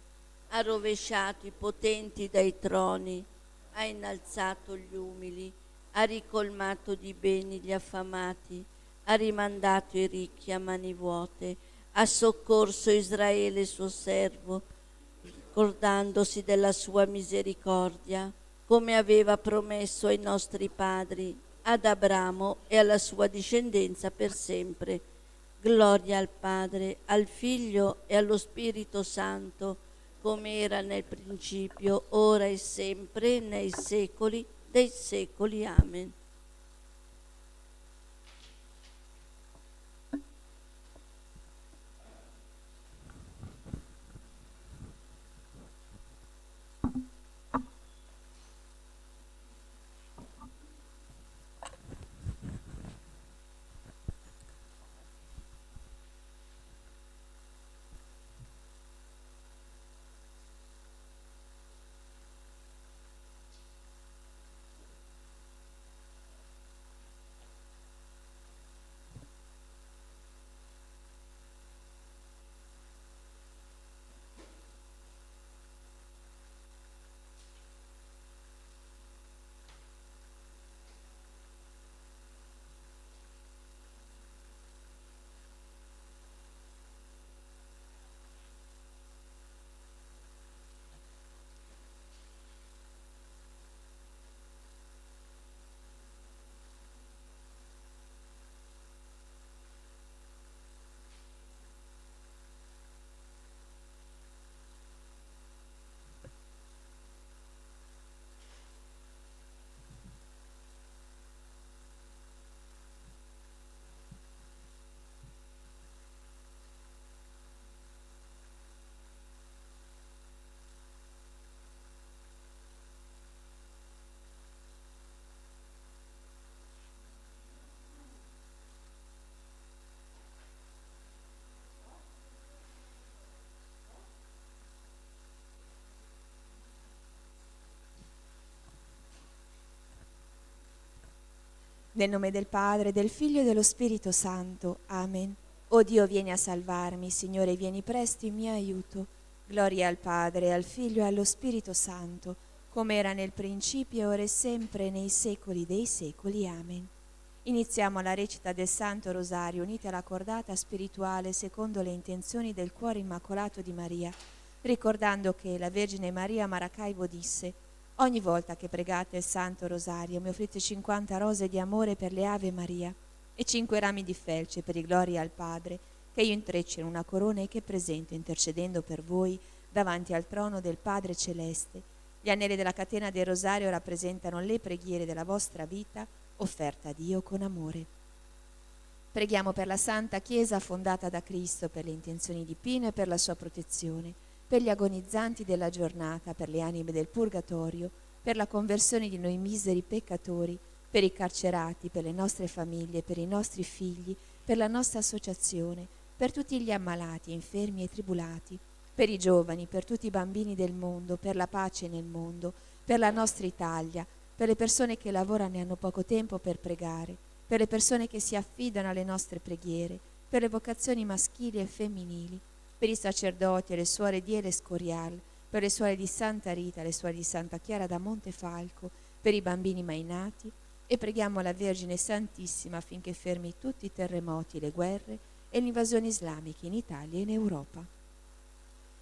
ha rovesciato i potenti dai troni, ha innalzato gli umili, ha ricolmato di beni gli affamati, ha rimandato i ricchi a mani vuote, ha soccorso Israele suo servo, ricordandosi della sua misericordia, come aveva promesso ai nostri padri, ad Abramo e alla sua discendenza per sempre. Gloria al Padre, al Figlio e allo Spirito Santo, come era nel principio, ora e sempre, nei secoli dei secoli. Amen. Nel nome del Padre, del Figlio e dello Spirito Santo. Amen. O Dio, vieni a salvarmi, Signore, vieni presto in mio aiuto. Gloria al Padre, al Figlio e allo Spirito Santo, come era nel principio, ora e sempre, nei secoli dei secoli. Amen. Iniziamo la recita del Santo Rosario, unita alla cordata spirituale secondo le intenzioni del cuore immacolato di Maria, ricordando che la Vergine Maria a Maracaibo disse: ogni volta che pregate il Santo Rosario mi offrite 50 rose di amore per le Ave Maria e 5 rami di felce per i gloria al Padre, che io intreccio in una corona e che presento intercedendo per voi davanti al trono del Padre Celeste. Gli anelli della catena del Rosario rappresentano le preghiere della vostra vita offerta a Dio con amore. Preghiamo per la Santa Chiesa fondata da Cristo, per le intenzioni di Pino e per la sua protezione, per gli agonizzanti della giornata, per le anime del purgatorio, per la conversione di noi miseri peccatori, per i carcerati, per le nostre famiglie, per i nostri figli, per la nostra associazione, per tutti gli ammalati, infermi e tribulati, per i giovani, per tutti i bambini del mondo, per la pace nel mondo, per la nostra Italia, per le persone che lavorano e hanno poco tempo per pregare, per le persone che si affidano alle nostre preghiere, per le vocazioni maschili e femminili, per i sacerdoti e le suore di El Escorial, per le suore di Santa Rita, le suore di Santa Chiara da Montefalco, per i bambini mai nati, e preghiamo la Vergine Santissima affinché fermi tutti i terremoti, le guerre e le invasioni islamiche in Italia e in Europa.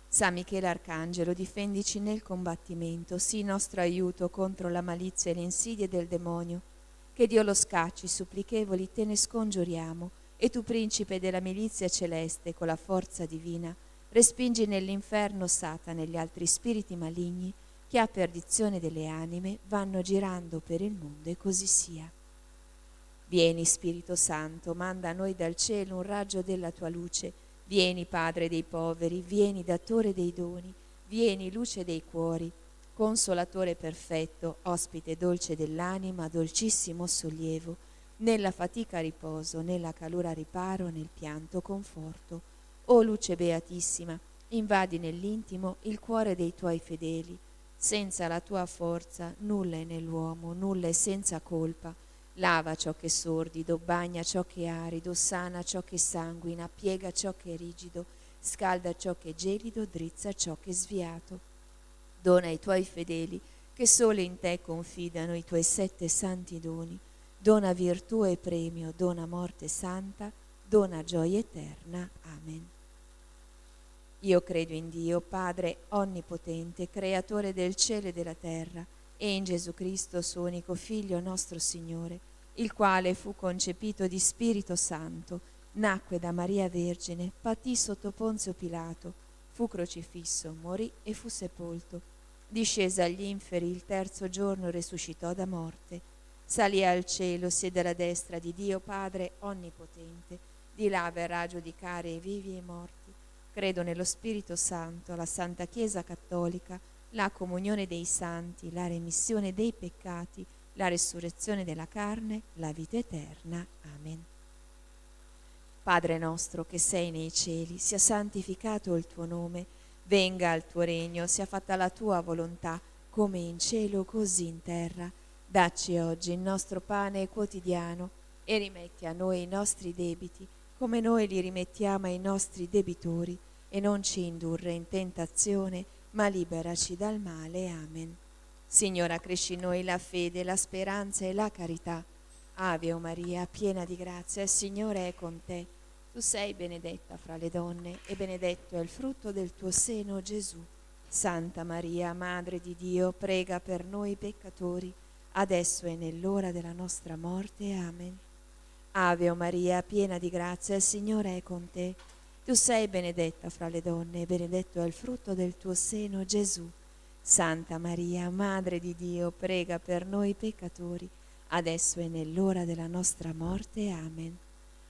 San Michele Arcangelo, difendici nel combattimento, sii nostro aiuto contro la malizia e le insidie del demonio. Che Dio lo scacci, supplichevoli te ne scongiuriamo, e tu, principe della milizia celeste, con la forza divina, respingi nell'inferno Satana e gli altri spiriti maligni che a perdizione delle anime vanno girando per il mondo, e così sia. Vieni, Spirito Santo, manda a noi dal cielo un raggio della tua luce. Vieni, Padre dei poveri, vieni, Datore dei doni, vieni, luce dei cuori, Consolatore perfetto, ospite dolce dell'anima, dolcissimo sollievo, nella fatica riposo, nella calura riparo, nel pianto conforto. O luce beatissima, invadi nell'intimo il cuore dei tuoi fedeli. Senza la tua forza nulla è nell'uomo, nulla è senza colpa. Lava ciò che è sordido, bagna ciò che è arido, sana ciò che sanguina, piega ciò che è rigido, scalda ciò che è gelido, drizza ciò che è sviato. Dona ai tuoi fedeli, che solo in te confidano, i tuoi 7 santi doni. Dona virtù e premio, dona morte santa, dona gioia eterna. Amen. Io credo in Dio, Padre onnipotente, creatore del cielo e della terra, e in Gesù Cristo, suo unico Figlio, nostro Signore, il quale fu concepito di Spirito Santo, nacque da Maria Vergine, patì sotto Ponzio Pilato, fu crocifisso, morì e fu sepolto, discese agli inferi, il terzo giorno risuscitò da morte, salì al cielo, siede alla destra di Dio Padre onnipotente, di là verrà a giudicare i vivi e i morti. Credo nello Spirito Santo, la Santa Chiesa Cattolica, la comunione dei santi, la remissione dei peccati, la resurrezione della carne, la vita eterna. Amen. Padre nostro che sei nei cieli, sia santificato il tuo nome, venga il tuo regno, sia fatta la tua volontà, come in cielo così in terra. Dacci oggi il nostro pane quotidiano e rimetti a noi i nostri debiti, come noi li rimettiamo ai nostri debitori, e non ci indurre in tentazione, ma liberaci dal male. Amen. Signora, cresci in noi la fede, la speranza e la carità. Ave o Maria, piena di grazia, il Signore è con te. Tu sei benedetta fra le donne, e benedetto è il frutto del tuo seno, Gesù. Santa Maria, Madre di Dio, prega per noi peccatori, adesso e nell'ora della nostra morte. Amen. Ave o Maria, piena di grazia, il Signore è con te. Tu sei benedetta fra le donne, e benedetto è il frutto del tuo seno, Gesù. Santa Maria, Madre di Dio, prega per noi peccatori, adesso e nell'ora della nostra morte. Amen.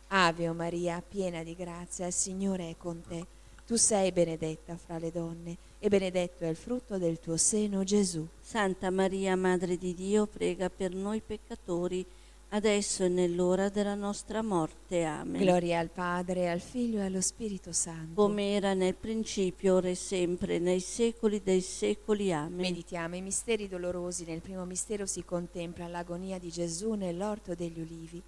Ave o Maria, piena di grazia, il Signore è con te. Tu sei benedetta fra le donne, e benedetto è il frutto del tuo seno, Gesù. Santa Maria, Madre di Dio, prega per noi peccatori, adesso e nell'ora della nostra morte. Amen. Gloria al Padre, al Figlio e allo Spirito Santo. Come era nel principio, ora e sempre, nei secoli dei secoli. Amen. Meditiamo i misteri dolorosi. Nel primo mistero si contempla l'agonia di Gesù nell'orto degli ulivi.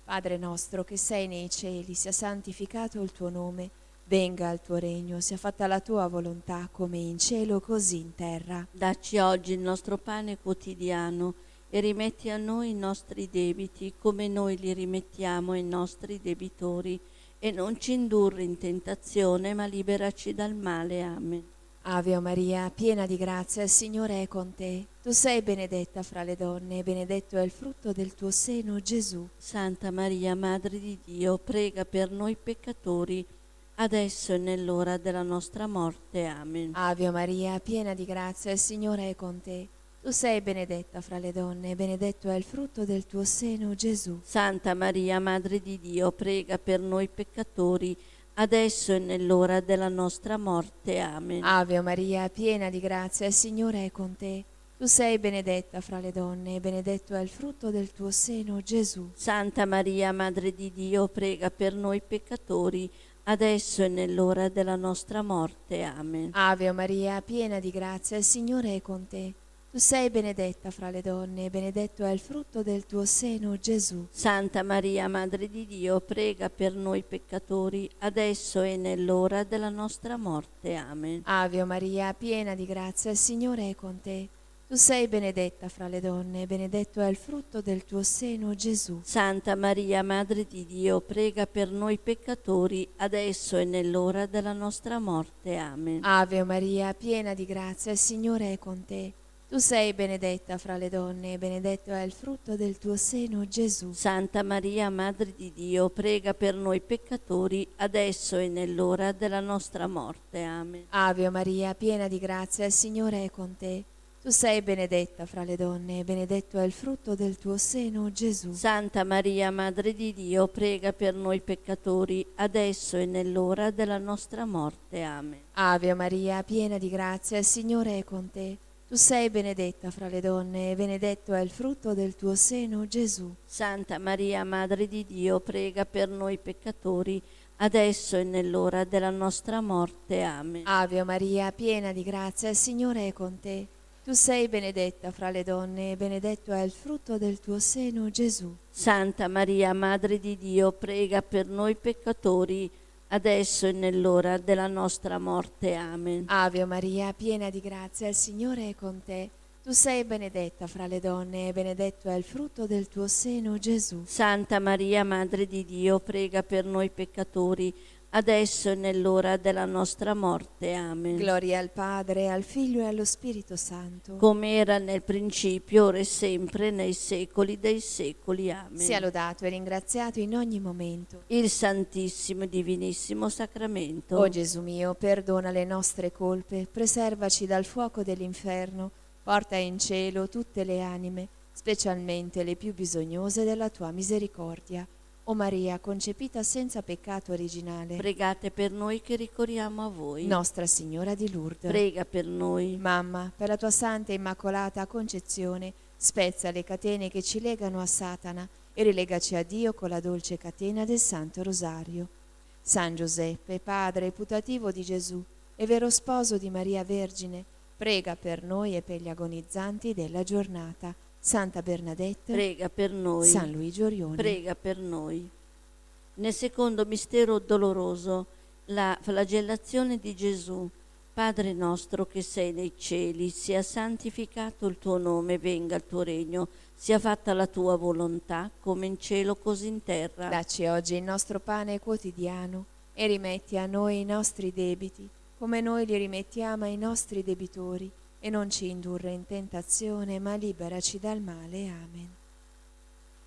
Padre nostro che sei nei cieli, sia santificato il tuo nome, venga il tuo regno, sia fatta la tua volontà come in cielo così in terra. Dacci oggi il nostro pane quotidiano e rimetti a noi i nostri debiti come noi li rimettiamo ai nostri debitori, e non ci indurre in tentazione, ma liberaci dal male. Amen. Ave Maria, piena di grazia, il Signore è con te. Tu sei benedetta fra le donne e benedetto è il frutto del tuo seno, Gesù. Santa Maria, Madre di Dio, prega per noi peccatori, adesso e nell'ora della nostra morte. Amen. Ave Maria, piena di grazia, il Signore è con te. Tu sei benedetta fra le donne e benedetto è il frutto del tuo seno, Gesù. Santa Maria, Madre di Dio, prega per noi peccatori, adesso e nell'ora della nostra morte. Amen. Ave Maria, piena di grazia, il Signore è con te. Tu sei benedetta fra le donne e benedetto è il frutto del tuo seno, Gesù. Santa Maria, Madre di Dio, prega per noi peccatori, adesso e nell'ora della nostra morte. Amen. Ave Maria, piena di grazia, il Signore è con te. Tu sei benedetta fra le donne e benedetto è il frutto del tuo seno, Gesù. Santa Maria, Madre di Dio, prega per noi peccatori, adesso e nell'ora della nostra morte. Amen. Ave Maria, piena di grazia, il Signore è con te. Tu sei benedetta fra le donne e benedetto è il frutto del tuo seno, Gesù. Santa Maria, Madre di Dio, prega per noi peccatori, adesso e nell'ora della nostra morte. Amen. Ave Maria, piena di grazia, il Signore è con te. Tu sei benedetta fra le donne e benedetto è il frutto del tuo seno, Gesù. Santa Maria, Madre di Dio, prega per noi peccatori, adesso e nell'ora della nostra morte. Amen. Ave Maria, piena di grazia, il Signore è con te. Tu sei benedetta fra le donne e benedetto è il frutto del tuo seno, Gesù. Santa Maria, Madre di Dio, prega per noi peccatori, adesso e nell'ora della nostra morte. Amen. Ave Maria, piena di grazia, il Signore è con te. Tu sei benedetta fra le donne e benedetto è il frutto del tuo seno, Gesù. Santa Maria, Madre di Dio, prega per noi peccatori, adesso e nell'ora della nostra morte. Amen. Ave Maria, piena di grazia, il Signore è con te. Tu sei benedetta fra le donne e benedetto è il frutto del tuo seno, Gesù. Santa Maria, Madre di Dio, prega per noi peccatori, adesso e nell'ora della nostra morte. Amen. Ave Maria, piena di grazia, il Signore è con te. Tu sei benedetta fra le donne e benedetto è il frutto del tuo seno, Gesù. Santa Maria, Madre di Dio, prega per noi peccatori, adesso e nell'ora della nostra morte. Amen. Gloria al Padre, al Figlio e allo Spirito Santo. Come era nel principio, ora e sempre, nei secoli dei secoli. Amen. Sia lodato e ringraziato in ogni momento. Il Santissimo e Divinissimo Sacramento. O Gesù mio, perdona le nostre colpe, preservaci dal fuoco dell'inferno, porta in cielo tutte le anime, specialmente le più bisognose della tua misericordia. O Maria, concepita senza peccato originale, Pregate per noi che ricorriamo a voi. Nostra Signora di Lourdes, Prega per noi. Mamma, per la tua santa e immacolata concezione, spezza le catene che ci legano a Satana e rilegaci a Dio con la dolce catena del Santo Rosario. San Giuseppe, padre putativo di Gesù e vero sposo di Maria Vergine, prega per noi e per gli agonizzanti della giornata. Santa Bernadette, Prega per noi. San Luigi Orione. Prega per noi. Nel secondo mistero doloroso, la flagellazione di Gesù. Padre nostro che sei nei cieli, sia santificato il tuo nome, venga il tuo regno, sia fatta la tua volontà, come in cielo così in terra. Dacci oggi il nostro pane quotidiano e rimetti a noi i nostri debiti, come noi li rimettiamo ai nostri debitori, e non ci indurre in tentazione, ma liberaci dal male. Amen.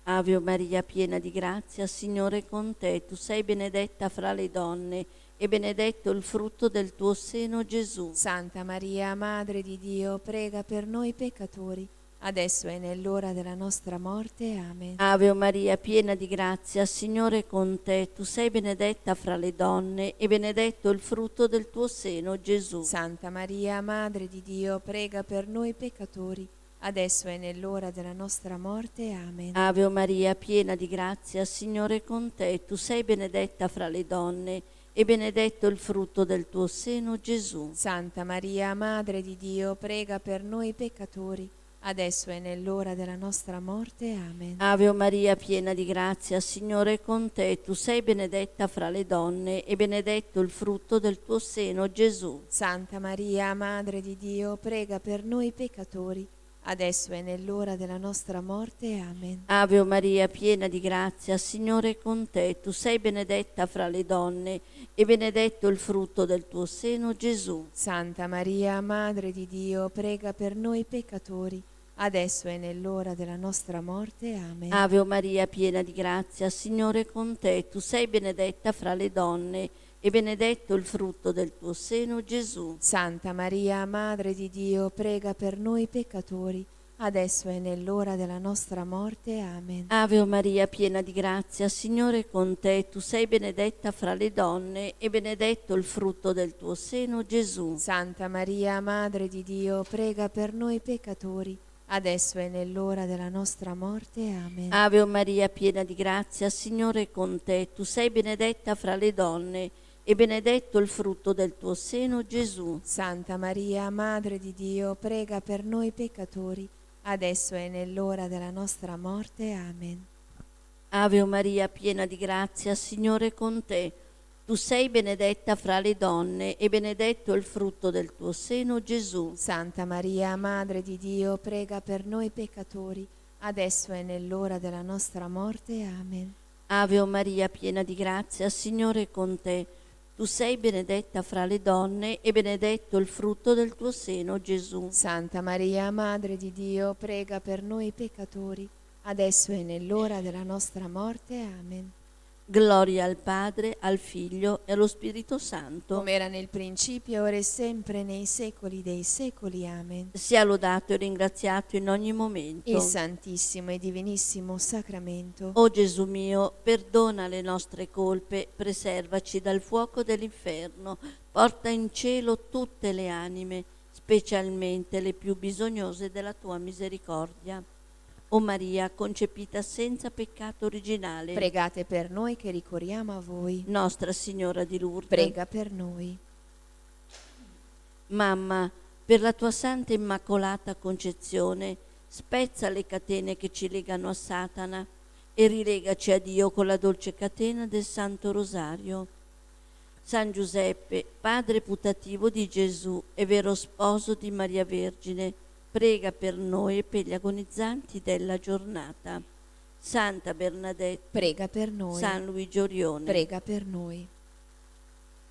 Ave Maria, piena di grazia, Signore è con te. Tu sei benedetta fra le donne e benedetto il frutto del tuo seno, Gesù. Santa Maria, Madre di Dio, prega per noi peccatori, adesso è nell'ora della nostra morte. Amen. Ave Maria, piena di grazia, Signore è con te. Tu sei benedetta fra le donne e benedetto il frutto del tuo seno, Gesù. Santa Maria, Madre di Dio, prega per noi peccatori, adesso è nell'ora della nostra morte. Amen. Ave Maria, piena di grazia, Signore è con te. Tu sei benedetta fra le donne e benedetto il frutto del tuo seno, Gesù. Santa Maria, Madre di Dio, prega per noi peccatori, adesso è nell'ora della nostra morte. Amen. Ave Maria, piena di grazia, Signore è con te. Tu sei benedetta fra le donne e benedetto il frutto del tuo seno, Gesù. Santa Maria, Madre di Dio, prega per noi peccatori, adesso è nell'ora della nostra morte. Amen. Ave Maria, piena di grazia, Signore è con te. Tu sei benedetta fra le donne e benedetto il frutto del tuo seno, Gesù. Santa Maria, Madre di Dio, prega per noi peccatori, adesso è nell'ora della nostra morte. Amen. Ave Maria, piena di grazia, Signore è con te. Tu sei benedetta fra le donne e benedetto il frutto del tuo seno, Gesù. Santa Maria, Madre di Dio, prega per noi peccatori, adesso è nell'ora della nostra morte. Amen. Ave Maria, piena di grazia, Signore è con te. Tu sei benedetta fra le donne e benedetto il frutto del tuo seno, Gesù. Santa Maria, Madre di Dio, prega per noi peccatori, adesso è nell'ora della nostra morte. Amen. Ave Maria, piena di grazia, Signore è con te. Tu sei benedetta fra le donne e benedetto il frutto del tuo seno, Gesù. Santa Maria, Madre di Dio, prega per noi peccatori, adesso è nell'ora della nostra morte. Amen. Ave Maria, piena di grazia, Signore è con te. Tu sei benedetta fra le donne e benedetto il frutto del tuo seno, Gesù. Santa Maria, Madre di Dio, prega per noi peccatori, adesso è nell'ora della nostra morte. Amen. Ave Maria, piena di grazia, Signore è con te. Tu sei benedetta fra le donne e benedetto il frutto del tuo seno, Gesù. Santa Maria, Madre di Dio, prega per noi peccatori, adesso è nell'ora della nostra morte. Amen. Gloria al Padre, al Figlio e allo Spirito Santo. Come era nel principio, ora e sempre, nei secoli dei secoli. Amen. Sia lodato e ringraziato in ogni momento. Il Santissimo e Divinissimo Sacramento. O Gesù mio, perdona le nostre colpe, preservaci dal fuoco dell'inferno, porta in cielo tutte le anime, specialmente le più bisognose della tua misericordia. O Maria, concepita senza peccato originale, Pregate per noi che ricorriamo a voi. Nostra Signora di Lourdes, Prega per noi. Mamma, per la tua santa immacolata concezione, spezza le catene che ci legano a Satana e rilegaci a Dio con la dolce catena del Santo Rosario. San Giuseppe, padre putativo di Gesù e vero sposo di Maria Vergine, prega per noi e per gli agonizzanti della giornata. Santa Bernadette, Prega per noi. San Luigi Orione, Prega per noi.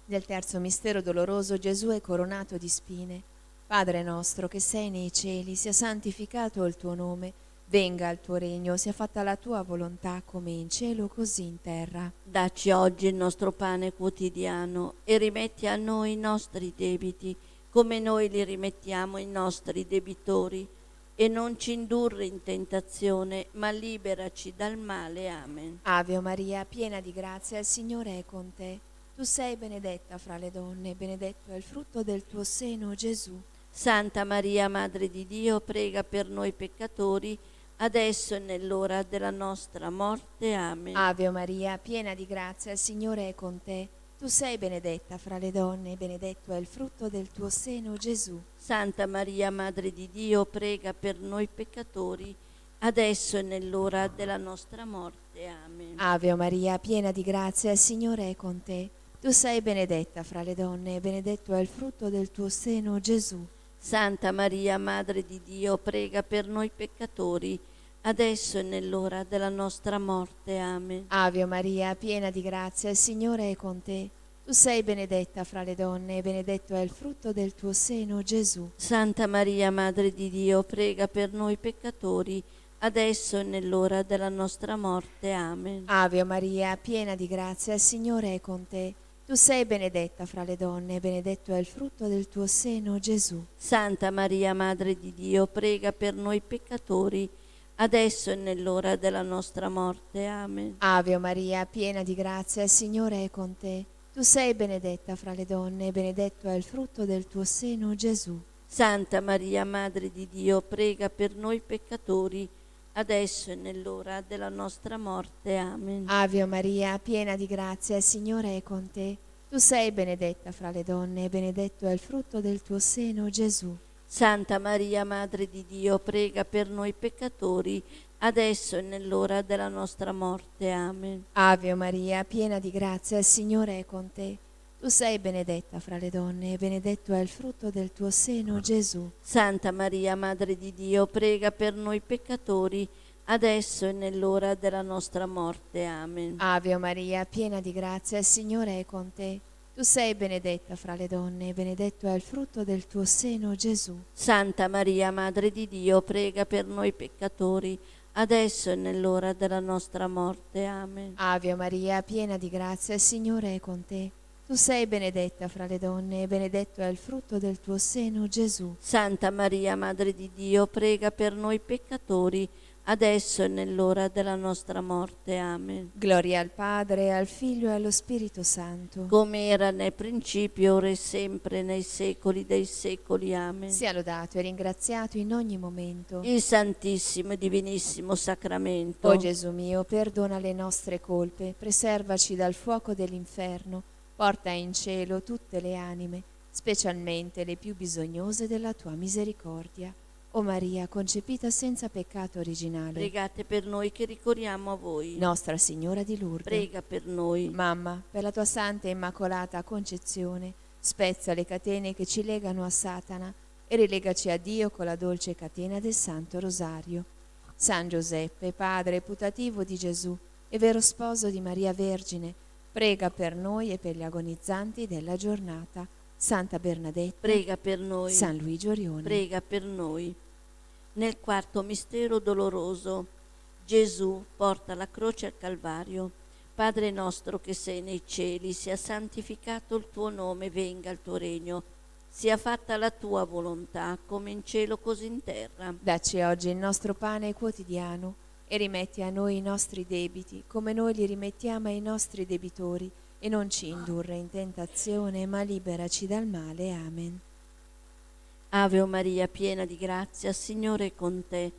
Nel terzo mistero doloroso Gesù è coronato di spine. Padre nostro che sei nei cieli, sia santificato il tuo nome, venga il tuo regno, sia fatta la tua volontà come in cielo così in terra. Dacci oggi il nostro pane quotidiano e rimetti a noi i nostri debiti, come noi li rimettiamo ai nostri debitori, e non ci indurre in tentazione, ma liberaci dal male. Amen. Ave Maria, piena di grazia, il Signore è con te. Tu sei benedetta fra le donne, benedetto è il frutto del tuo seno, Gesù. Santa Maria, Madre di Dio, prega per noi peccatori, adesso e nell'ora della nostra morte. Amen. Ave Maria, piena di grazia, il Signore è con te. Tu sei benedetta fra le donne, benedetto è il frutto del tuo seno, Gesù. Santa Maria, Madre di Dio, prega per noi peccatori, adesso e nell'ora della nostra morte. Amen. Ave Maria, piena di grazia, il Signore è con te. Tu sei benedetta fra le donne, benedetto è il frutto del tuo seno, Gesù. Santa Maria, Madre di Dio, prega per noi peccatori, adesso e nell'ora della nostra morte. Amen. Ave Maria, piena di grazia, il Signore è con te. Tu sei benedetta fra le donne, e benedetto è il frutto del tuo seno, Gesù. Santa Maria, Madre di Dio, prega per noi peccatori, adesso e nell'ora della nostra morte. Amen. Ave Maria, piena di grazia, il Signore è con te. Tu sei benedetta fra le donne, e benedetto è il frutto del tuo seno, Gesù. Santa Maria, Madre di Dio, prega per noi peccatori, adesso e nell'ora della nostra morte. Amen. Ave Maria, piena di grazia, il Signore è con te. Tu sei benedetta fra le donne, e benedetto è il frutto del tuo seno, Gesù. Santa Maria, Madre di Dio, prega per noi peccatori, adesso e nell'ora della nostra morte. Amen. Ave Maria, piena di grazia, il Signore è con te. Tu sei benedetta fra le donne e benedetto è il frutto del tuo seno, Gesù. Santa Maria, Madre di Dio, prega per noi peccatori, adesso e nell'ora della nostra morte. Amen. Ave Maria, piena di grazia, il Signore è con te. Tu sei benedetta fra le donne e benedetto è il frutto del tuo seno, Gesù. Santa Maria, Madre di Dio, prega per noi peccatori, adesso e nell'ora della nostra morte. Amen. Ave Maria, piena di grazia, il Signore è con te. Tu sei benedetta fra le donne e benedetto è il frutto del tuo seno, Gesù. Santa Maria, Madre di Dio, prega per noi peccatori, adesso e nell'ora della nostra morte. Amen. Ave Maria, piena di grazia, il Signore è con te. Tu sei benedetta fra le donne e benedetto è il frutto del tuo seno, Gesù. Santa Maria, Madre di Dio, prega per noi peccatori, adesso e nell'ora della nostra morte. Amen. Gloria al Padre, al Figlio e allo Spirito Santo. Come era nel principio, ora e sempre, nei secoli dei secoli. Amen. Sia lodato e ringraziato in ogni momento. Il Santissimo e Divinissimo Sacramento. O Gesù mio, perdona le nostre colpe, preservaci dal fuoco dell'inferno, porta in cielo tutte le anime, specialmente le più bisognose della tua misericordia. O Maria, concepita senza peccato originale, Pregate per noi che ricorriamo a voi. Nostra Signora di Lourdes, Prega per noi. Mamma, per la tua santa e immacolata concezione, spezza le catene che ci legano a Satana e rilegaci a Dio con la dolce catena del Santo Rosario. San Giuseppe, padre putativo di Gesù e vero sposo di Maria Vergine, prega per noi e per gli agonizzanti della giornata. Santa Bernadetta, Prega per noi. San Luigi Orione. Prega per noi. Nel quarto mistero doloroso, Gesù porta la croce al Calvario. Padre nostro che sei nei cieli, sia santificato il tuo nome, venga il tuo regno, sia fatta la tua volontà, come in cielo così in terra. Dacci oggi il nostro pane quotidiano e rimetti a noi i nostri debiti, come noi li rimettiamo ai nostri debitori, e non ci indurre in tentazione, ma liberaci dal male. Amen. Ave Maria, piena di grazia, Signore è con te.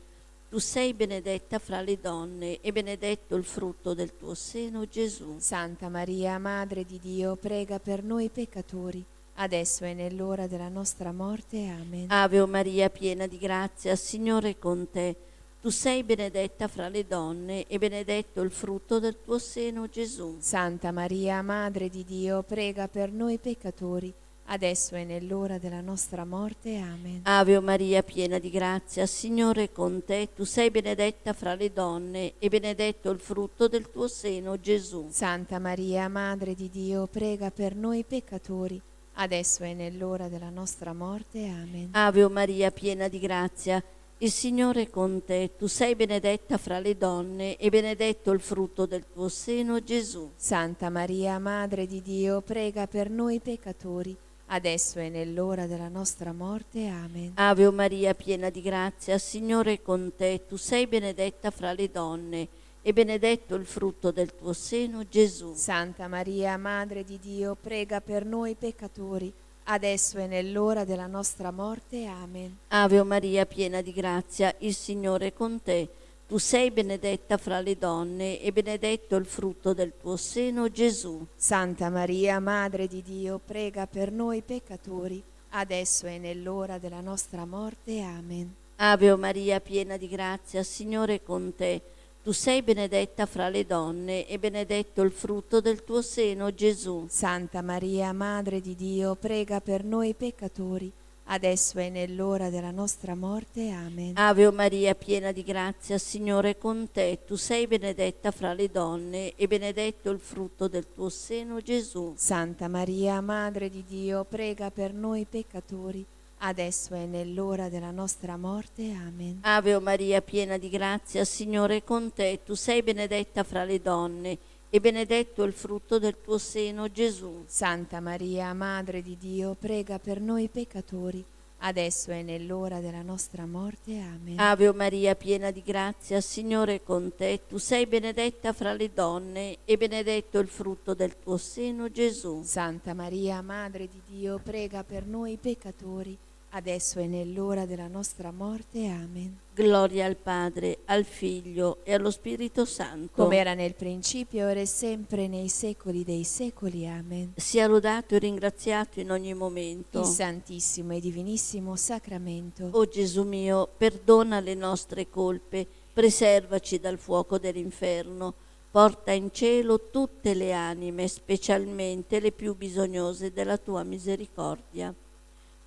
Tu sei benedetta fra le donne e benedetto il frutto del tuo seno, Gesù. Santa Maria, Madre di Dio, prega per noi peccatori, adesso e nell'ora della nostra morte. Amen. Ave Maria, piena di grazia, Signore è con te. Tu sei benedetta fra le donne e benedetto il frutto del tuo seno, Gesù. Santa Maria, Madre di Dio, prega per noi peccatori, adesso e nell'ora della nostra morte. Amen. Ave Maria, piena di grazia, Signore è con te. Tu sei benedetta fra le donne e benedetto il frutto del tuo seno, Gesù. Santa Maria, Madre di Dio, prega per noi peccatori, adesso e nell'ora della nostra morte. Amen. Ave Maria, piena di grazia, il Signore è con te. Tu sei benedetta fra le donne e benedetto il frutto del tuo seno, Gesù. Santa Maria, Madre di Dio, prega per noi peccatori, adesso e nell'ora della nostra morte. Amen. Ave Maria, piena di grazia, Signore è con te. Tu sei benedetta fra le donne e benedetto il frutto del tuo seno, Gesù. Santa Maria, Madre di Dio, prega per noi peccatori, adesso e nell'ora della nostra morte. Amen. Ave Maria, piena di grazia, il Signore è con te. Tu sei benedetta fra le donne e benedetto il frutto del tuo seno, Gesù. Santa Maria, Madre di Dio, prega per noi peccatori, adesso e nell'ora della nostra morte. Amen. Ave Maria, piena di grazia, Signore è con te. Tu sei benedetta fra le donne e benedetto il frutto del tuo seno, Gesù. Santa Maria, Madre di Dio, prega per noi peccatori, adesso e nell'ora della nostra morte. Amen. Ave Maria, piena di grazia, Signore è con te. Tu sei benedetta fra le donne e benedetto il frutto del tuo seno, Gesù. Santa Maria, Madre di Dio, prega per noi peccatori, adesso e nell'ora della nostra morte. Amen. Ave Maria, piena di grazia, Signore è con te. Tu sei benedetta fra le donne e benedetto il frutto del tuo seno, Gesù. Santa Maria, Madre di Dio, prega per noi peccatori, adesso e nell'ora della nostra morte. Amen. Ave Maria, piena di grazia, Signore è con te. Tu sei benedetta fra le donne e benedetto il frutto del tuo seno, Gesù. Santa Maria, Madre di Dio, prega per noi peccatori, adesso e nell'ora della nostra morte. Amen. Gloria al Padre, al Figlio e allo Spirito Santo. Come era nel principio, ora e sempre, nei secoli dei secoli. Amen. Sia lodato e ringraziato in ogni momento. Il Santissimo e Divinissimo Sacramento. O Gesù mio, perdona le nostre colpe, preservaci dal fuoco dell'inferno, porta in cielo tutte le anime, specialmente le più bisognose della tua misericordia.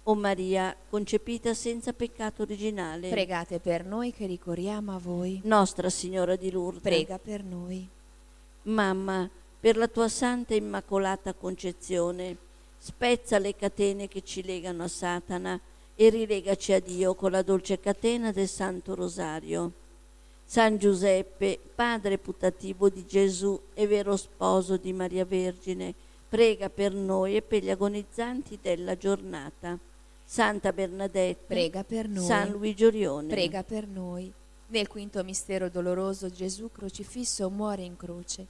O Maria, concepita senza peccato originale, Pregate per noi che ricorriamo a voi. Nostra Signora di Lourdes, Prega per noi. Mamma, per la tua santa e immacolata concezione, spezza le catene che ci legano a Satana e rilegaci a Dio con la dolce catena del Santo Rosario. San Giuseppe, padre putativo di Gesù e vero sposo di Maria Vergine, prega per noi e per gli agonizzanti della giornata. Santa Bernadette, Prega per noi. San Luigi Orione, Prega per noi. Nel quinto mistero doloroso Gesù crocifisso muore in croce.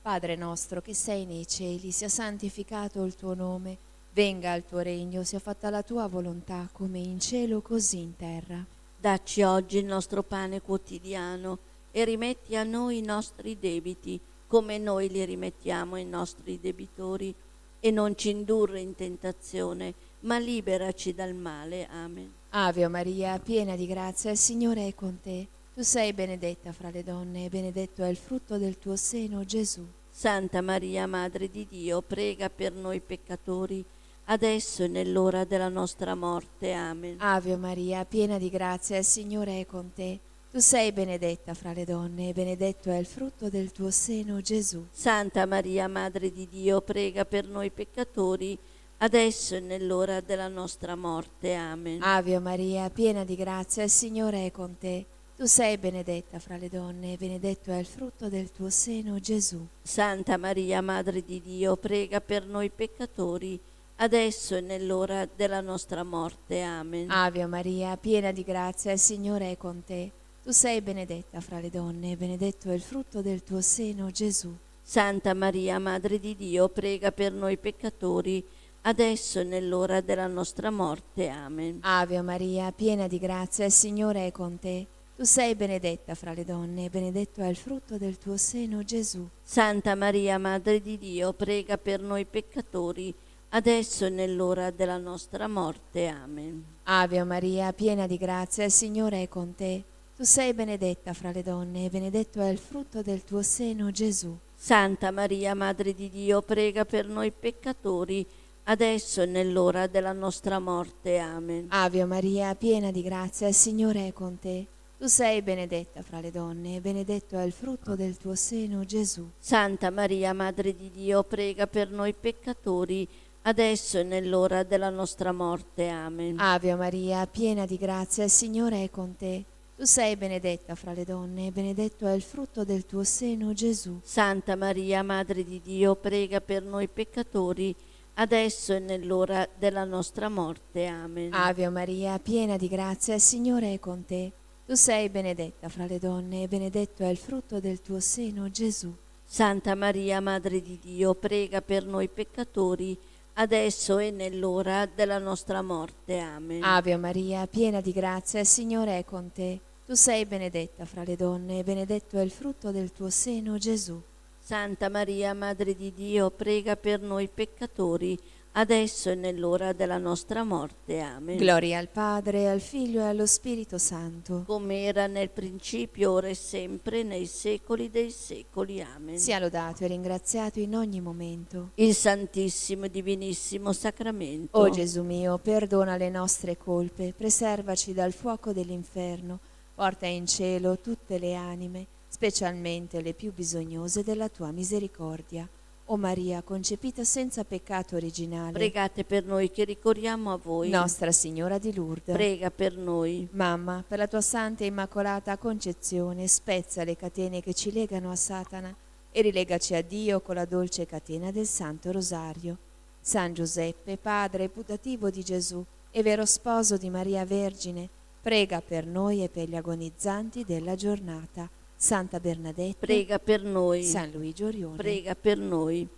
Padre nostro che sei nei cieli, sia santificato il tuo nome, venga il tuo regno, sia fatta la tua volontà come in cielo così in terra. Dacci oggi il nostro pane quotidiano e rimetti a noi i nostri debiti, come noi li rimettiamo ai nostri debitori, e non ci indurre in tentazione, ma liberaci dal male. Amen. Ave Maria, piena di grazia, il Signore è con te. Tu sei benedetta fra le donne e benedetto è il frutto del tuo seno, Gesù. Santa Maria, Madre di Dio, prega per noi peccatori, adesso e nell'ora della nostra morte. Amen. Ave Maria, piena di grazia, il Signore è con te. Tu sei benedetta fra le donne e benedetto è il frutto del tuo seno, Gesù. Santa Maria, Madre di Dio, prega per noi peccatori, adesso e nell'ora della nostra morte. Amen. Ave Maria, piena di grazia, il Signore è con te. Tu sei benedetta fra le donne e benedetto è il frutto del tuo seno, Gesù. Santa Maria, Madre di Dio, prega per noi peccatori, adesso e nell'ora della nostra morte. Amen. Ave Maria, piena di grazia, il Signore è con te. Tu sei benedetta fra le donne e benedetto è il frutto del tuo seno, Gesù. Santa Maria, Madre di Dio, prega per noi peccatori, adesso e nell'ora della nostra morte. Amen. Ave Maria, piena di grazia, il Signore è con te. Tu sei benedetta fra le donne e benedetto è il frutto del tuo seno, Gesù. Santa Maria, Madre di Dio, prega per noi peccatori, adesso e nell'ora della nostra morte. Amen. Ave Maria, piena di grazia, il Signore è con te. Tu sei benedetta fra le donne e benedetto è il frutto del tuo seno, Gesù. Santa Maria, Madre di Dio, prega per noi peccatori, adesso e nell'ora della nostra morte. Amen. Ave Maria, piena di grazia, il Signore è con te. Tu sei benedetta fra le donne e benedetto è il frutto del tuo seno, Gesù. Santa Maria, Madre di Dio, prega per noi peccatori, adesso e nell'ora della nostra morte. Amen. Ave Maria, piena di grazia, il Signore è con te. Tu sei benedetta fra le donne e benedetto è il frutto del tuo seno, Gesù. Santa Maria, Madre di Dio, prega per noi peccatori, adesso e nell'ora della nostra morte. Amen. Ave Maria, piena di grazia, il Signore è con te. Tu sei benedetta fra le donne e benedetto è il frutto del tuo seno, Gesù. Santa Maria, Madre di Dio, prega per noi peccatori, adesso e nell'ora della nostra morte. Amen. Ave Maria, piena di grazia, il Signore è con te. Tu sei benedetta fra le donne e benedetto è il frutto del tuo seno, Gesù. Santa Maria, Madre di Dio, prega per noi peccatori, adesso e nell'ora della nostra morte. Amen. Gloria al Padre, al Figlio e allo Spirito Santo. Come era nel principio, ora e sempre, nei secoli dei secoli. Amen. Sia lodato e ringraziato in ogni momento. Il Santissimo e Divinissimo Sacramento. O Gesù mio, perdona le nostre colpe, preservaci dal fuoco dell'inferno, porta in cielo tutte le anime, specialmente le più bisognose della tua misericordia. O Maria, concepita senza peccato originale, Pregate per noi che ricorriamo a voi. Nostra Signora di Lourdes, Prega per noi. Mamma, per la tua santa e immacolata concezione, spezza le catene che ci legano a Satana e rilegaci a Dio con la dolce catena del Santo Rosario. San Giuseppe, padre putativo di Gesù e vero sposo di Maria Vergine, prega per noi e per gli agonizzanti della giornata. Santa Bernadette, Prega per noi. San Luigi Orione, Prega per noi.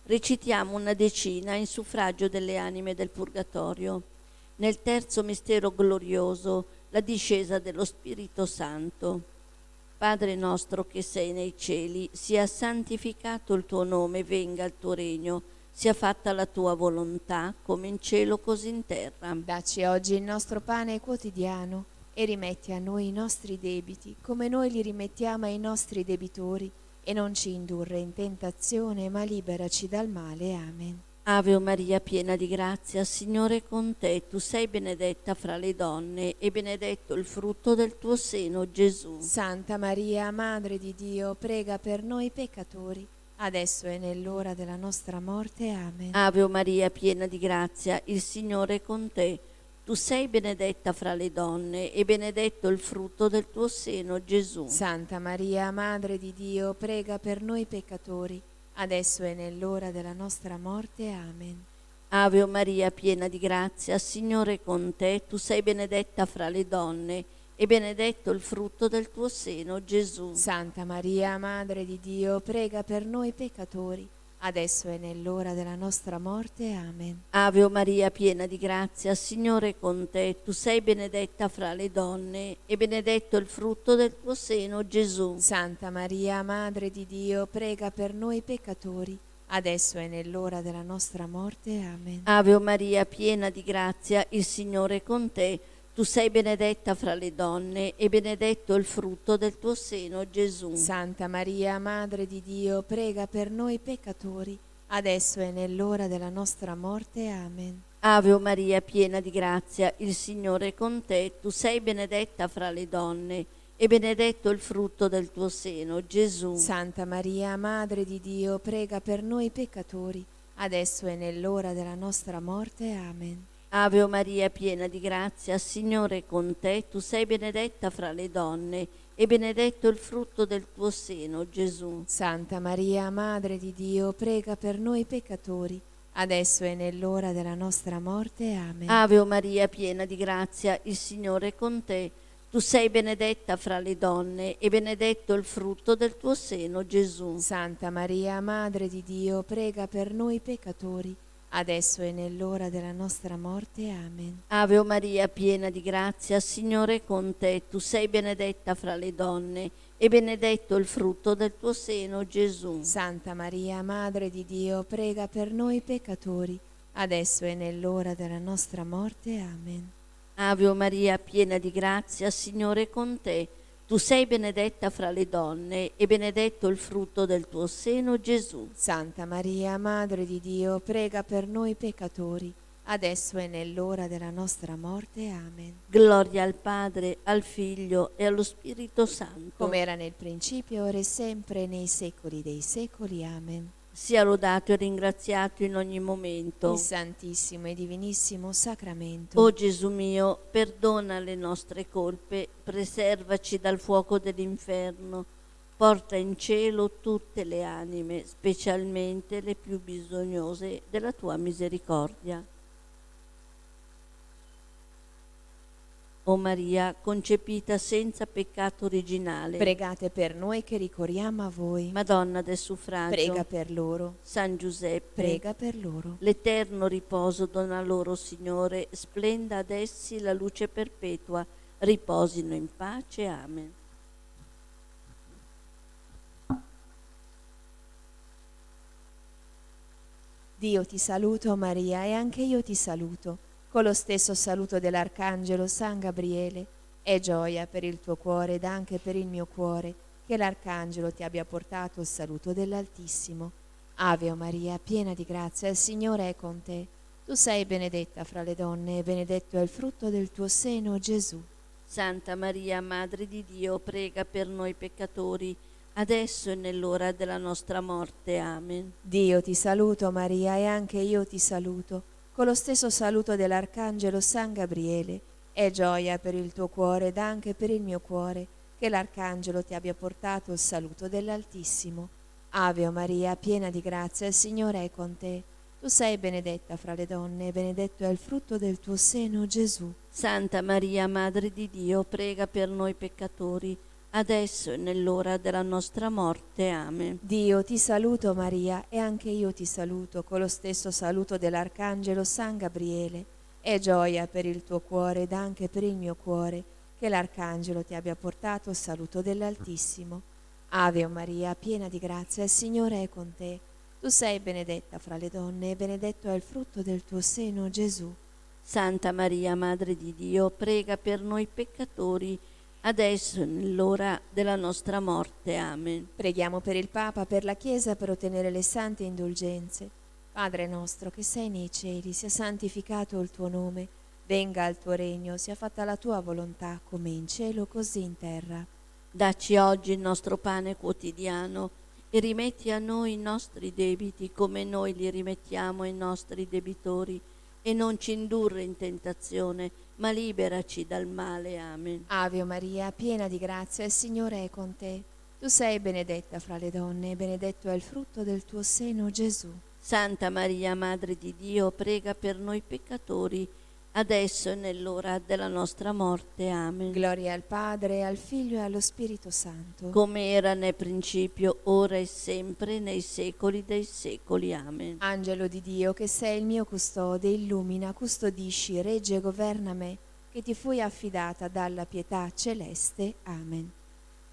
Recitiamo una decina in suffragio delle anime del Purgatorio. Nel terzo mistero glorioso, la discesa dello Spirito Santo. Padre nostro che sei nei cieli, sia santificato il tuo nome, venga il tuo regno, sia fatta la tua volontà, come in cielo così in terra. Dacci oggi il nostro pane quotidiano e rimetti a noi i nostri debiti, come noi li rimettiamo ai nostri debitori, e non ci indurre in tentazione, ma liberaci dal male. Amen. Ave Maria, piena di grazia, Signore è con te, tu sei benedetta fra le donne, e benedetto il frutto del tuo seno, Gesù. Santa Maria, Madre di Dio, prega per noi peccatori, adesso e nell'ora della nostra morte. Amen. Ave Maria, piena di grazia, il Signore è con te, tu sei benedetta fra le donne, e benedetto il frutto del tuo seno, Gesù. Santa Maria, Madre di Dio, prega per noi peccatori, adesso e nell'ora della nostra morte. Amen. Ave Maria, piena di grazia, Signore è con te, tu sei benedetta fra le donne, e benedetto il frutto del tuo seno, Gesù. Santa Maria, Madre di Dio, prega per noi peccatori, adesso e nell'ora della nostra morte. Amen. Ave Maria, piena di grazia, Signore è con te, tu sei benedetta fra le donne, e benedetto il frutto del tuo seno, Gesù. Santa Maria, Madre di Dio, prega per noi peccatori, adesso e nell'ora della nostra morte. Amen. Ave Maria, piena di grazia, il Signore è con te, tu sei benedetta fra le donne, e benedetto il frutto del tuo seno, Gesù. Santa Maria, Madre di Dio, prega per noi peccatori, adesso e nell'ora della nostra morte. Amen. Ave Maria, piena di grazia, il Signore è con te, tu sei benedetta fra le donne, e benedetto il frutto del tuo seno, Gesù. Santa Maria, Madre di Dio, prega per noi peccatori, adesso e nell'ora della nostra morte. Amen. Ave Maria, piena di grazia, Signore è con te, tu sei benedetta fra le donne, e benedetto il frutto del tuo seno, Gesù. Santa Maria, Madre di Dio, prega per noi peccatori, adesso e nell'ora della nostra morte. Amen. Ave Maria, piena di grazia, il Signore è con te, tu sei benedetta fra le donne, e benedetto il frutto del tuo seno, Gesù. Santa Maria, Madre di Dio, prega per noi peccatori, adesso e nell'ora della nostra morte. Amen. Ave Maria, piena di grazia, Signore è con te, tu sei benedetta fra le donne, e benedetto il frutto del tuo seno, Gesù. Santa Maria, Madre di Dio, prega per noi peccatori, adesso e nell'ora della nostra morte. Amen. Ave Maria, piena di grazia, Signore è con te, tu sei benedetta fra le donne, e benedetto il frutto del tuo seno, Gesù. Santa Maria, Madre di Dio, prega per noi peccatori, adesso e nell'ora della nostra morte. Amen. Gloria al Padre, al Figlio e allo Spirito Santo. Come era nel principio, ora e sempre, nei secoli dei secoli. Amen. Sia lodato e ringraziato in ogni momento. Il Santissimo e Divinissimo Sacramento. O Gesù mio, perdona le nostre colpe, preservaci dal fuoco dell'inferno, porta in cielo tutte le anime, specialmente le più bisognose della tua misericordia. O Maria, concepita senza peccato originale, Pregate per noi che ricorriamo a voi. Madonna del suffragio, Prega per loro. San Giuseppe, Prega per loro. l'eterno riposo dona loro, Signore, splenda ad essi la luce perpetua, riposino in pace. Amen. Dio ti saluto, Maria, e anche io ti saluto, con lo stesso saluto dell'Arcangelo San Gabriele. È gioia per il tuo cuore ed anche per il mio cuore che l'Arcangelo ti abbia portato il saluto dell'Altissimo. Ave Maria, piena di grazia, il Signore è con te. Tu sei benedetta fra le donne e benedetto è il frutto del tuo seno, Gesù. Santa Maria, Madre di Dio, prega per noi peccatori, adesso e nell'ora della nostra morte. Amen. Dio ti saluto, Maria, e anche io ti saluto, con lo stesso saluto dell'Arcangelo San Gabriele. È gioia per il tuo cuore ed anche per il mio cuore che l'Arcangelo ti abbia portato il saluto dell'Altissimo. Ave Maria, piena di grazia, il Signore è con te. Tu sei benedetta fra le donne e benedetto è il frutto del tuo seno, Gesù. Santa Maria, Madre di Dio, prega per noi peccatori, adesso e nell'ora della nostra morte. Amen. Dio ti saluto, Maria, e anche io ti saluto con lo stesso saluto dell'Arcangelo San Gabriele. È gioia per il tuo cuore ed anche per il mio cuore che l'Arcangelo ti abbia portato il saluto dell'Altissimo. Ave Maria, piena di grazia, il Signore è con te. Tu sei benedetta fra le donne e benedetto è il frutto del tuo seno, Gesù. Santa Maria, Madre di Dio, prega per noi peccatori, adesso e nell'ora della nostra morte. Amen. Preghiamo per il Papa, per la Chiesa, per ottenere le sante indulgenze. Padre nostro che sei nei cieli, sia santificato il tuo nome, venga il tuo regno, sia fatta la tua volontà, come in cielo così in terra. Dacci oggi il nostro pane quotidiano e rimetti a noi i nostri debiti come noi li rimettiamo ai nostri debitori, e non ci indurre in tentazione, ma liberaci dal male. Amen. Ave Maria, piena di grazia, il Signore è con te. Tu sei benedetta fra le donne e benedetto è il frutto del tuo seno, Gesù. Santa Maria, Madre di Dio, prega per noi peccatori, adesso e nell'ora della nostra morte. Amen. Gloria al Padre, al Figlio e allo Spirito Santo. Come era nel principio, ora e sempre, nei secoli dei secoli. Amen. Angelo di Dio, che sei il mio custode, illumina, custodisci, regge e governa me, che ti fui affidata dalla pietà celeste. Amen.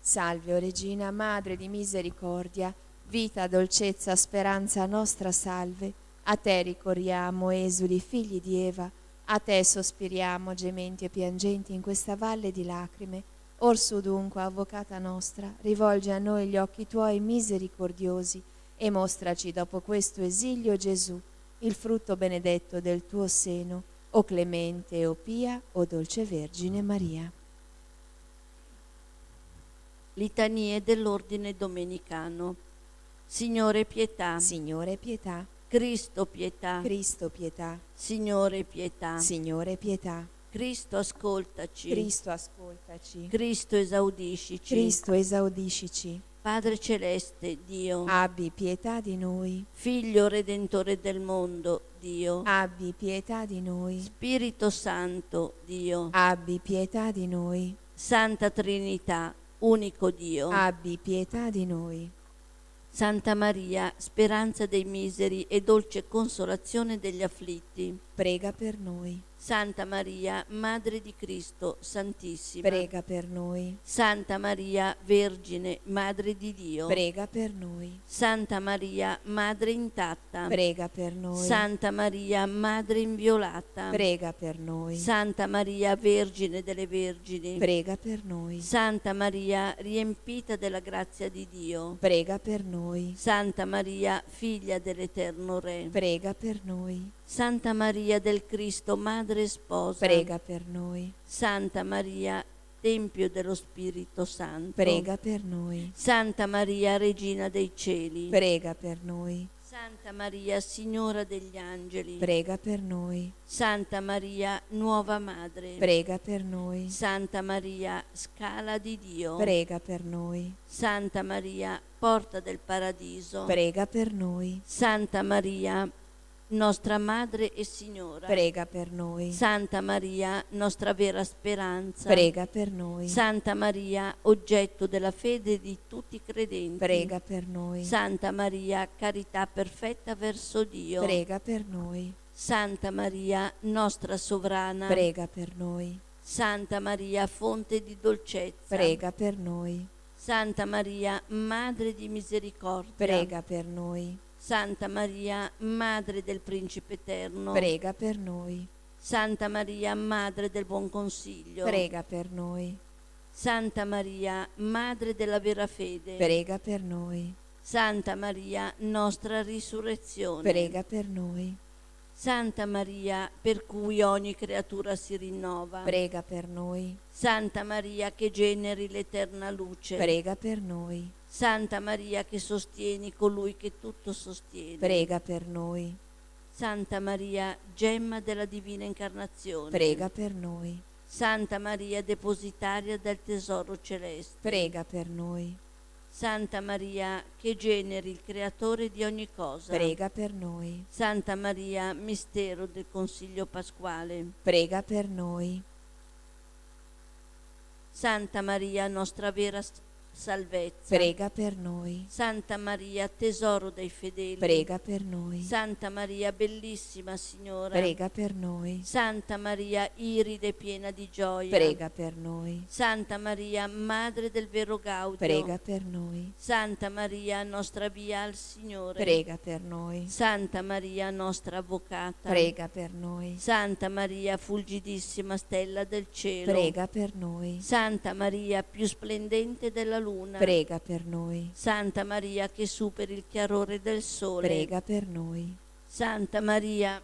Salve, o Regina, Madre di misericordia, vita, dolcezza, speranza nostra salve. A te ricorriamo, esuli, figli di Eva, a te sospiriamo, gementi e piangenti in questa valle di lacrime. Orsù dunque, avvocata nostra, rivolge a noi gli occhi tuoi misericordiosi e mostraci dopo questo esilio Gesù, il frutto benedetto del tuo seno, o clemente, o pia, o dolce Vergine Maria. Litanie dell'ordine domenicano. Signore pietà, Signore pietà, Cristo pietà, Cristo pietà, Signore pietà, Signore pietà, Cristo ascoltaci, Cristo ascoltaci, Cristo esaudiscici, Cristo esaudiscici, Padre celeste Dio, abbi pietà di noi, Figlio redentore del mondo Dio, abbi pietà di noi, Spirito Santo Dio, abbi pietà di noi, Santa Trinità, unico Dio, abbi pietà di noi. Santa Maria, speranza dei miseri e dolce consolazione degli afflitti. Prega per noi, Santa Maria, Madre di Cristo, Santissima. prega per noi, Santa Maria, Vergine, Madre di Dio. prega per noi, Santa Maria, Madre intatta. prega per noi, Santa Maria, Madre inviolata. prega per noi, Santa Maria, Vergine delle Vergini. prega per noi, Santa Maria, riempita della grazia di Dio. prega per noi, Santa Maria, figlia dell'Eterno Re. prega per noi, Santa Maria del Cristo, Madre Sposa. prega per noi, Santa Maria, Tempio dello Spirito Santo. prega per noi, Santa Maria, Regina dei Cieli. prega per noi, Santa Maria, Signora degli Angeli. prega per noi, Santa Maria, Nuova Madre. prega per noi, Santa Maria, Scala di Dio. prega per noi, Santa Maria, Porta del Paradiso. prega per noi, Santa Maria, nostra Madre e Signora. prega per noi, Santa Maria, nostra vera speranza. prega per noi, Santa Maria, oggetto della fede di tutti i credenti. prega per noi, Santa Maria, carità perfetta verso Dio. prega per noi, Santa Maria, nostra sovrana. prega per noi, Santa Maria, fonte di dolcezza. prega per noi, Santa Maria, Madre di misericordia. prega per noi, Santa Maria, Madre del Principe Eterno. prega per noi, Santa Maria, Madre del Buon Consiglio. prega per noi, Santa Maria, Madre della vera fede. prega per noi, Santa Maria, nostra risurrezione. prega per noi, Santa Maria, per cui ogni creatura si rinnova. prega per noi, Santa Maria, che generi l'eterna luce. prega per noi, Santa Maria, che sostieni colui che tutto sostiene. prega per noi, Santa Maria, gemma della divina incarnazione. prega per noi, Santa Maria, depositaria del tesoro celeste. prega per noi, Santa Maria, che generi il creatore di ogni cosa. prega per noi, Santa Maria, mistero del Consiglio Pasquale. prega per noi, Santa Maria, nostra vera salvezza. prega per noi, Santa Maria, tesoro dei fedeli, prega per noi, Santa Maria, bellissima Signora, prega per noi, Santa Maria, iride piena di gioia, prega per noi, Santa Maria, Madre del vero Gaudio, prega per noi, Santa Maria, nostra via al Signore, prega per noi, Santa Maria, nostra avvocata, prega per noi, Santa Maria, fulgidissima stella del cielo, prega per noi, Santa Maria, più splendente della luna, prega per noi, Santa Maria che superi il chiarore del sole, prega per noi, Santa Maria,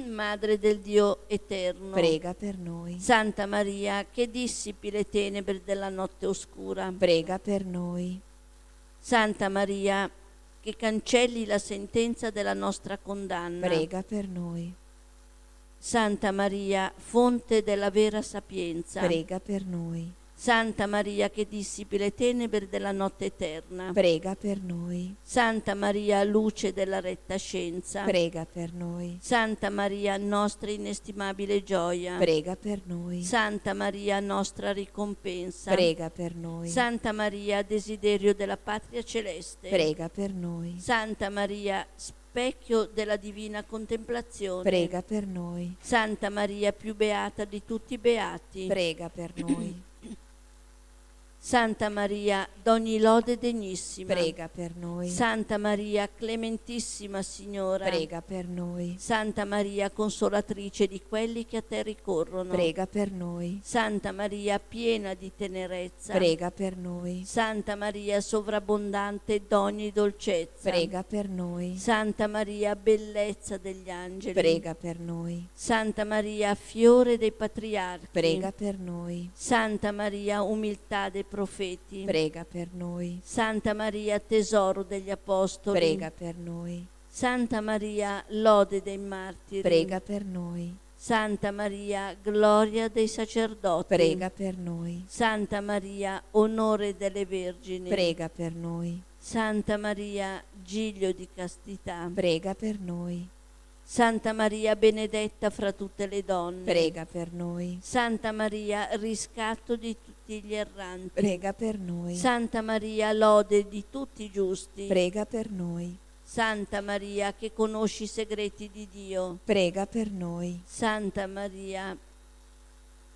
Madre del Dio eterno, prega per noi, Santa Maria che dissipi le tenebre della notte oscura, prega per noi, Santa Maria che cancelli la sentenza della nostra condanna, prega per noi, Santa Maria, fonte della vera sapienza, prega per noi, Santa Maria che dissipi le tenebre della notte eterna, prega per noi, Santa Maria, luce della retta scienza, prega per noi, Santa Maria, nostra inestimabile gioia, prega per noi, Santa Maria, nostra ricompensa, prega per noi, Santa Maria, desiderio della patria celeste, prega per noi, Santa Maria, specchio della divina contemplazione, prega per noi, Santa Maria, più beata di tutti i beati, prega per noi, Santa Maria, d'ogni lode degnissima, prega per noi, Santa Maria, clementissima Signora, prega per noi, Santa Maria, consolatrice di quelli che a te ricorrono, prega per noi, Santa Maria, piena di tenerezza, prega per noi, Santa Maria, sovrabbondante d'ogni dolcezza, prega per noi, Santa Maria, bellezza degli angeli, prega per noi, Santa Maria, fiore dei patriarchi, prega per noi, Santa Maria, umiltà dei profeti, prega per noi, Santa Maria, tesoro degli apostoli, prega per noi, Santa Maria, lode dei martiri, prega per noi, Santa Maria, gloria dei sacerdoti, prega per noi, Santa Maria, onore delle vergini, prega per noi, Santa Maria, giglio di castità, prega per noi, Santa Maria, benedetta fra tutte le donne, prega per noi, Santa Maria, riscatto di tutti gli erranti, prega per noi, Santa Maria, lode di tutti i giusti, prega per noi, Santa Maria, che conosci i segreti di Dio, prega per noi, Santa Maria,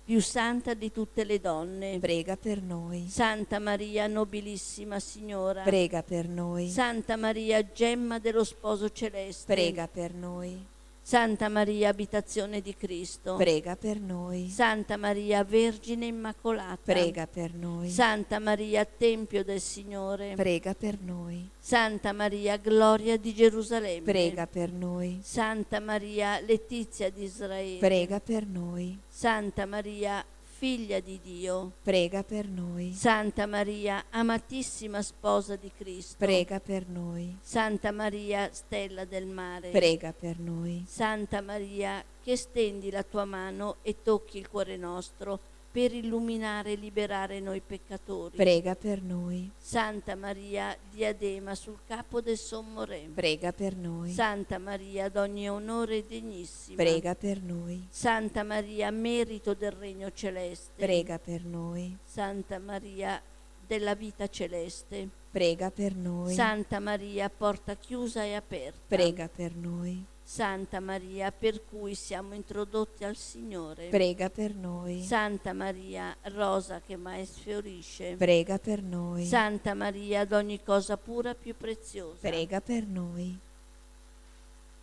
più santa di tutte le donne, prega per noi, Santa Maria, nobilissima Signora, prega per noi, Santa Maria, gemma dello sposo celeste, prega per noi, Santa Maria, abitazione di Cristo, prega per noi, Santa Maria, Vergine Immacolata, prega per noi, Santa Maria, Tempio del Signore, prega per noi, Santa Maria, Gloria di Gerusalemme, prega per noi, Santa Maria, Letizia di Israele, prega per noi, Santa Maria, Figlia di Dio, prega per noi, Santa Maria, amatissima sposa di Cristo, prega per noi, Santa Maria, stella del mare, prega per noi, Santa Maria, che stendi la tua mano e tocchi il cuore nostro per illuminare e liberare noi peccatori. prega per noi, Santa Maria, diadema sul capo del sommo Re. prega per noi, Santa Maria, d'ogni onore degnissima. prega per noi, Santa Maria, merito del regno celeste. prega per noi, Santa Maria, della vita celeste. prega per noi, Santa Maria, porta chiusa e aperta. prega per noi, Santa Maria, per cui siamo introdotti al Signore. prega per noi, Santa Maria, rosa che mai sfiorisce. prega per noi, Santa Maria, d'ogni cosa pura più preziosa. prega per noi,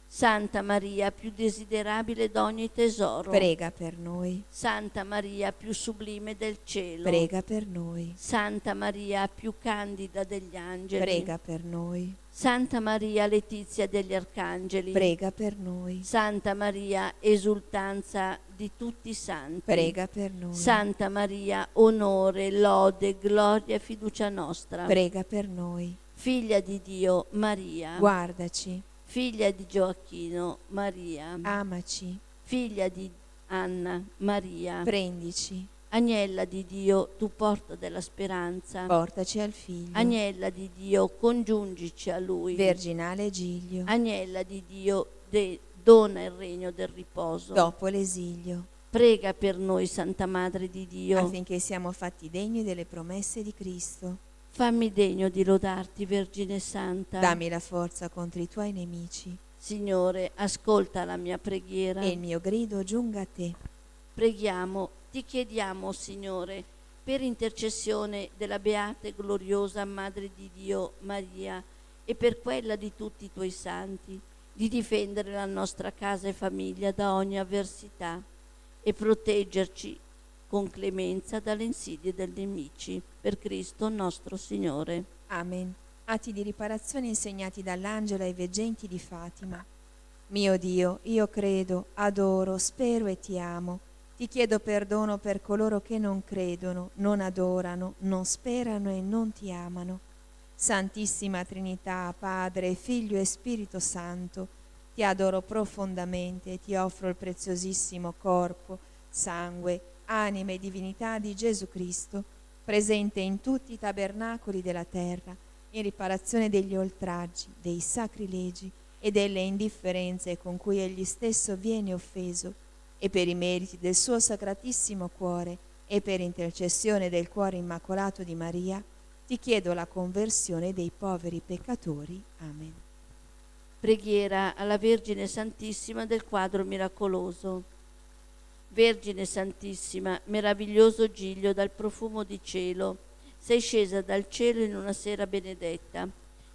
Santa Maria, più desiderabile d'ogni tesoro. prega per noi, Santa Maria, più sublime del cielo. prega per noi, Santa Maria, più candida degli angeli. prega per noi, Santa Maria, letizia degli arcangeli. prega per noi, Santa Maria, esultanza di tutti i santi. prega per noi, Santa Maria, onore, lode, gloria e fiducia nostra. prega per noi, Figlia di Dio, Maria. guardaci, Figlia di Gioacchino, Maria. amaci, Figlia di Anna, Maria. prendici, Agnella di Dio, tu porta della speranza. portaci al Figlio, Agnella di Dio, congiungici a Lui. virginale Giglio, Agnella di Dio, dona il regno del riposo. dopo l'esilio, Prega per noi, Santa Madre di Dio. affinché siamo fatti degni delle promesse di Cristo. Fammi degno di lodarti, Vergine Santa. Dammi la forza contro i tuoi nemici Signore, ascolta la mia preghiera. e il mio grido giunga a te. Preghiamo, ti chiediamo, Signore, per intercessione della beata e gloriosa Madre di Dio Maria e per quella di tutti i tuoi santi, di difendere la nostra casa e famiglia da ogni avversità e proteggerci con clemenza dalle insidie dei nemici. Per Cristo nostro Signore. Amen. Atti di riparazione insegnati dall'angelo ai veggenti di Fatima. Mio Dio, io credo, adoro, spero e ti amo. Ti chiedo perdono per coloro che non credono, non adorano, non sperano e non ti amano. Santissima Trinità, Padre, Figlio e Spirito Santo, ti adoro profondamente e ti offro il preziosissimo corpo, sangue, anima e divinità di Gesù Cristo, presente in tutti i tabernacoli della terra, in riparazione degli oltraggi, dei sacrilegi e delle indifferenze con cui egli stesso viene offeso, e per i meriti del suo sacratissimo cuore e per intercessione del cuore immacolato di Maria, ti chiedo la conversione dei poveri peccatori. Amen. Preghiera alla Vergine Santissima del quadro miracoloso. Vergine Santissima, meraviglioso giglio dal profumo di cielo, sei scesa dal cielo in una sera benedetta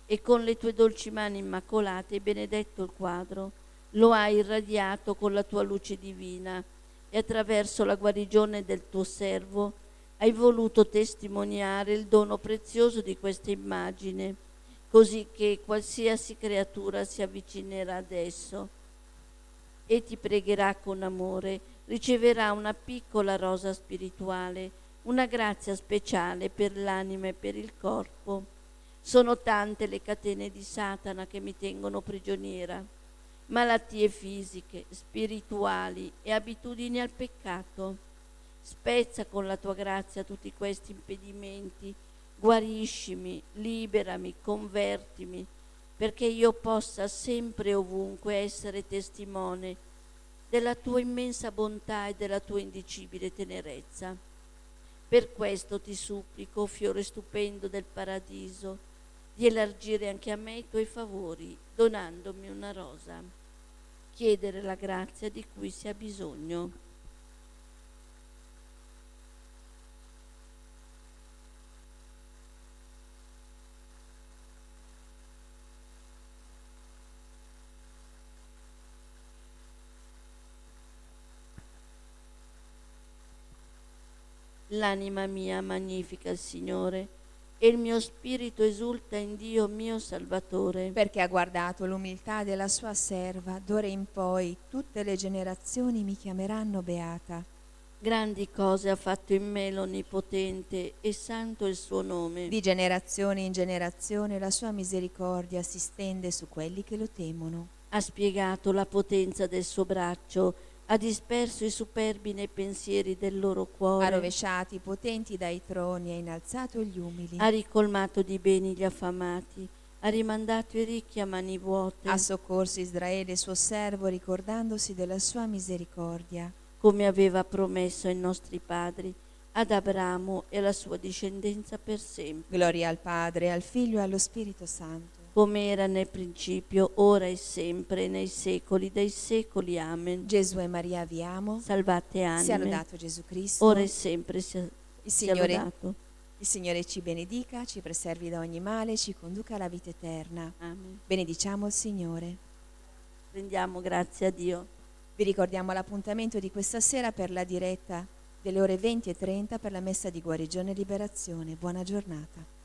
e con le tue dolci mani immacolate hai benedetto il quadro, lo hai irradiato con la tua luce divina e attraverso la guarigione del tuo servo hai voluto testimoniare il dono prezioso di questa immagine, così che qualsiasi creatura si avvicinerà ad esso e ti pregherà con amore, riceverà una piccola rosa spirituale, una grazia speciale per l'anima e per il corpo. Sono tante le catene di Satana che mi tengono prigioniera, malattie fisiche, spirituali e abitudini al peccato. Spezza con la tua grazia tutti questi impedimenti, guariscimi, liberami, convertimi, perché io possa sempre e ovunque essere testimone della tua immensa bontà e della tua indicibile tenerezza. Per questo ti supplico, fiore stupendo del paradiso, di elargire anche a me i tuoi favori, donandomi una rosa. Chiedere la grazia di cui si ha bisogno. L'anima mia magnifica il Signore e il mio spirito esulta in Dio mio Salvatore. Perché ha guardato l'umiltà della sua serva, d'ora in poi tutte le generazioni mi chiameranno beata. Grandi cose ha fatto in me l'Onnipotente e santo il suo nome. Di generazione in generazione la sua misericordia si stende su quelli che lo temono. Ha spiegato la potenza del suo braccio, ha disperso i superbi nei pensieri del loro cuore. Ha rovesciato i potenti dai troni e innalzato gli umili. Ha ricolmato di beni gli affamati, ha rimandato i ricchi a mani vuote. Ha soccorso Israele suo servo ricordandosi della sua misericordia. Come aveva promesso ai nostri padri, ad Abramo e alla sua discendenza per sempre. Gloria al Padre, al Figlio e allo Spirito Santo. Come era nel principio, ora e sempre, nei secoli dei secoli. Amen. Gesù e Maria vi amo. Salvate anime. Sia lodato Gesù Cristo. Ora e sempre sia Signore, lodato. Il Signore ci benedica, ci preservi da ogni male, ci conduca alla vita eterna. Amen. Benediciamo il Signore. Rendiamo grazie a Dio. Vi ricordiamo l'appuntamento di questa sera per la diretta delle ore 20 e 30 per la messa di guarigione e liberazione. Buona giornata.